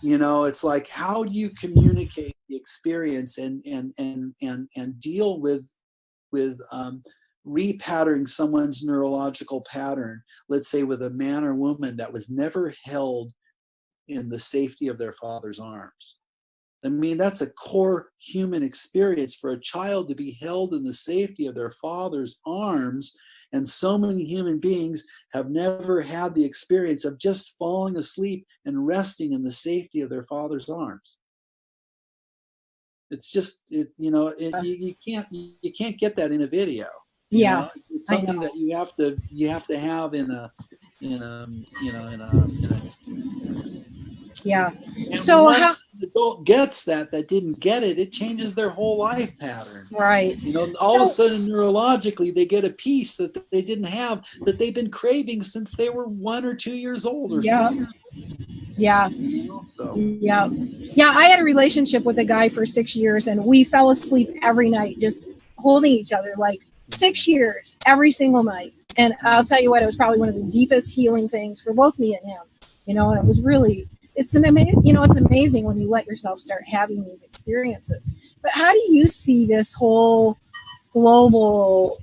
It's like, how do you communicate the experience and deal with repatterning someone's neurological pattern, let's say with a man or woman that was never held in the safety of their father's arms. I mean, that's a core human experience for a child to be held in the safety of their father's arms. And so many human beings have never had the experience of just falling asleep and resting in the safety of their father's arms. It's just, you can't get that in a video. It's something that you have to have in a yeah. And so once an adult gets that didn't get it, it changes their whole life pattern. Right. All of a sudden, neurologically, they get a piece that they didn't have, that they've been craving since they were 1 or 2 years old or 3. Yeah. So. Yeah. I had a relationship with a guy for 6 years, and we fell asleep every night, just holding each other, like 6 years, every single night. And I'll tell you what, it was probably one of the deepest healing things for both me and him. And it was really, it's amazing when you let yourself start having these experiences. But how do you see this whole global,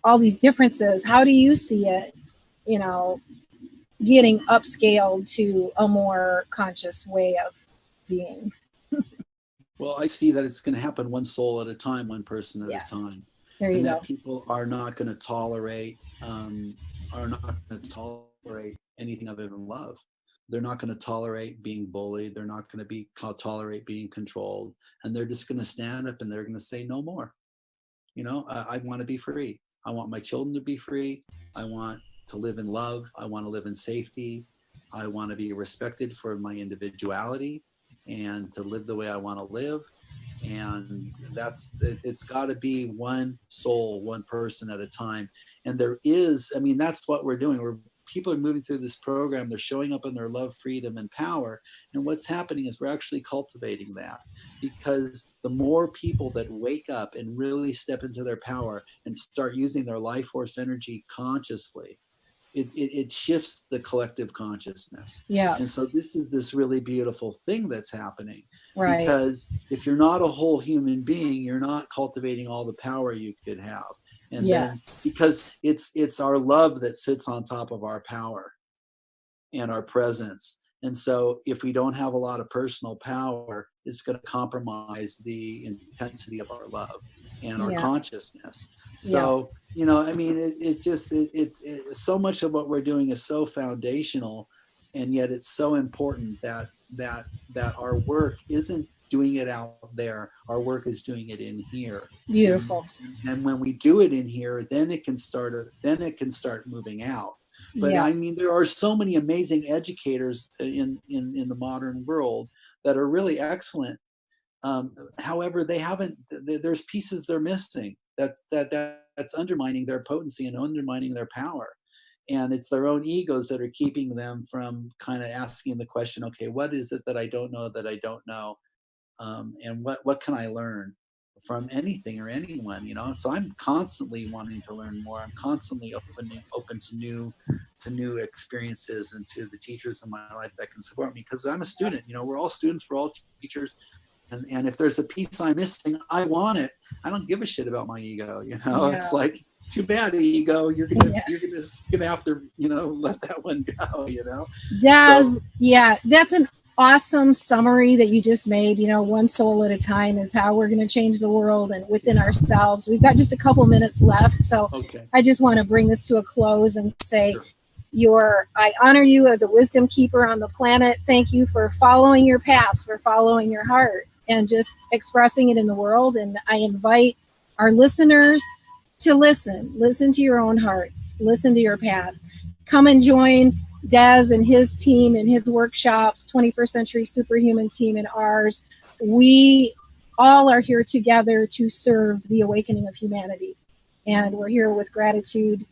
all these differences? How do you see it, getting upscaled to a more conscious way of being? Well, I see that it's going to happen one soul at a time, one person at a time. And that people are not going to tolerate anything other than love. They're not going to tolerate being bullied. They're not going to tolerate being controlled. And they're just going to stand up and they're going to say no more. I want to be free. I want my children to be free. I want to live in love. I want to live in safety. I want to be respected for my individuality and to live the way I want to live. And it's got to be one soul, one person at a time. And that's what we're doing. People are moving through this program. They're showing up in their love, freedom, and power. And what's happening is we're actually cultivating that, because the more people that wake up and really step into their power and start using their life force energy consciously, it shifts the collective consciousness. Yeah. And so this is this really beautiful thing that's happening. Right. Because if you're not a whole human being, you're not cultivating all the power you could have. And then because it's our love that sits on top of our power and our presence. And so if we don't have a lot of personal power, it's going to compromise the intensity of our love. and our consciousness. So, you know, I mean, it's so much of what we're doing is so foundational, and yet it's so important that our work isn't doing it out there. Our work is doing it in here. Beautiful. And when we do it in here, then it can start moving out. But I mean, there are so many amazing educators in the modern world that are really excellent. However, there's pieces they're missing that's undermining their potency and undermining their power. And it's their own egos that are keeping them from kind of asking the question, okay, what is it that I don't know that I don't know? And what can I learn from anything or anyone, you know? So I'm constantly wanting to learn more. I'm constantly open to new experiences and to the teachers in my life that can support me, because I'm a student. You know, we're all students, we're all teachers. And if there's a piece I'm missing, I want it. I don't give a shit about my ego, you know? It's like, too bad, ego. You're gonna have to, you know, let that one go, you know? That's an awesome summary that you just made. You know, one soul at a time is how we're going to change the world and within ourselves. We've got just a couple minutes left, so I just want to bring this to a close and say, I honor you as a wisdom keeper on the planet. Thank you for following your path, for following your heart, and just expressing it in the world. And I invite our listeners to listen to your own hearts, listen to your path. Come and join Dez and his team and his workshops, 21st Century Superhuman team and ours. We all are here together to serve the awakening of humanity. And we're here with gratitude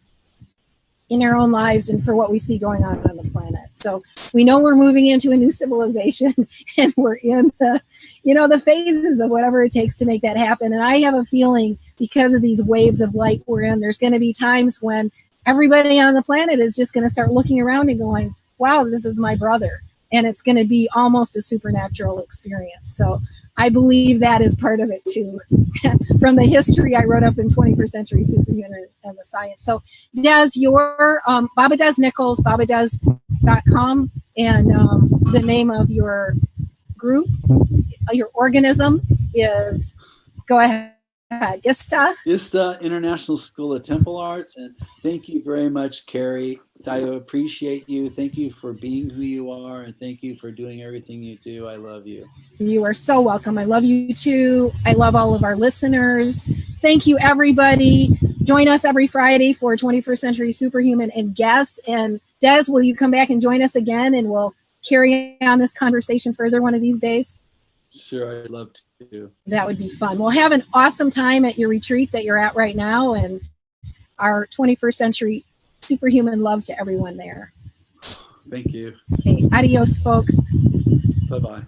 in our own lives and for what we see going on the planet. So we know we're moving into a new civilization, and we're in the phases of whatever it takes to make that happen. And I have a feeling, because of these waves of light we're in, there's going to be times when everybody on the planet is just going to start looking around and going, wow, this is my brother. And it's going to be almost a supernatural experience. So I believe that is part of it too. From the history I wrote up in 21st Century Superhuman and the science. So Dez, your Baba Dez Nichols, babadez.com, and the name of your group, your organism is, go ahead. ISTA, International School of Temple Arts. And thank you very much, Cary. I appreciate you. Thank you for being who you are, and thank you for doing everything you do. I love you. You are so welcome. I love you too. I love all of our listeners. Thank you, everybody. Join us every Friday for 21st Century Superhuman and guests. And Dez, will you come back and join us again, and we'll carry on this conversation further one of these days? Sure, I'd love to. That would be fun. We'll have an awesome time at your retreat that you're at right now, and our 21st Century Superhuman love to everyone there. Thank you. Okay, adios, folks. Bye-bye.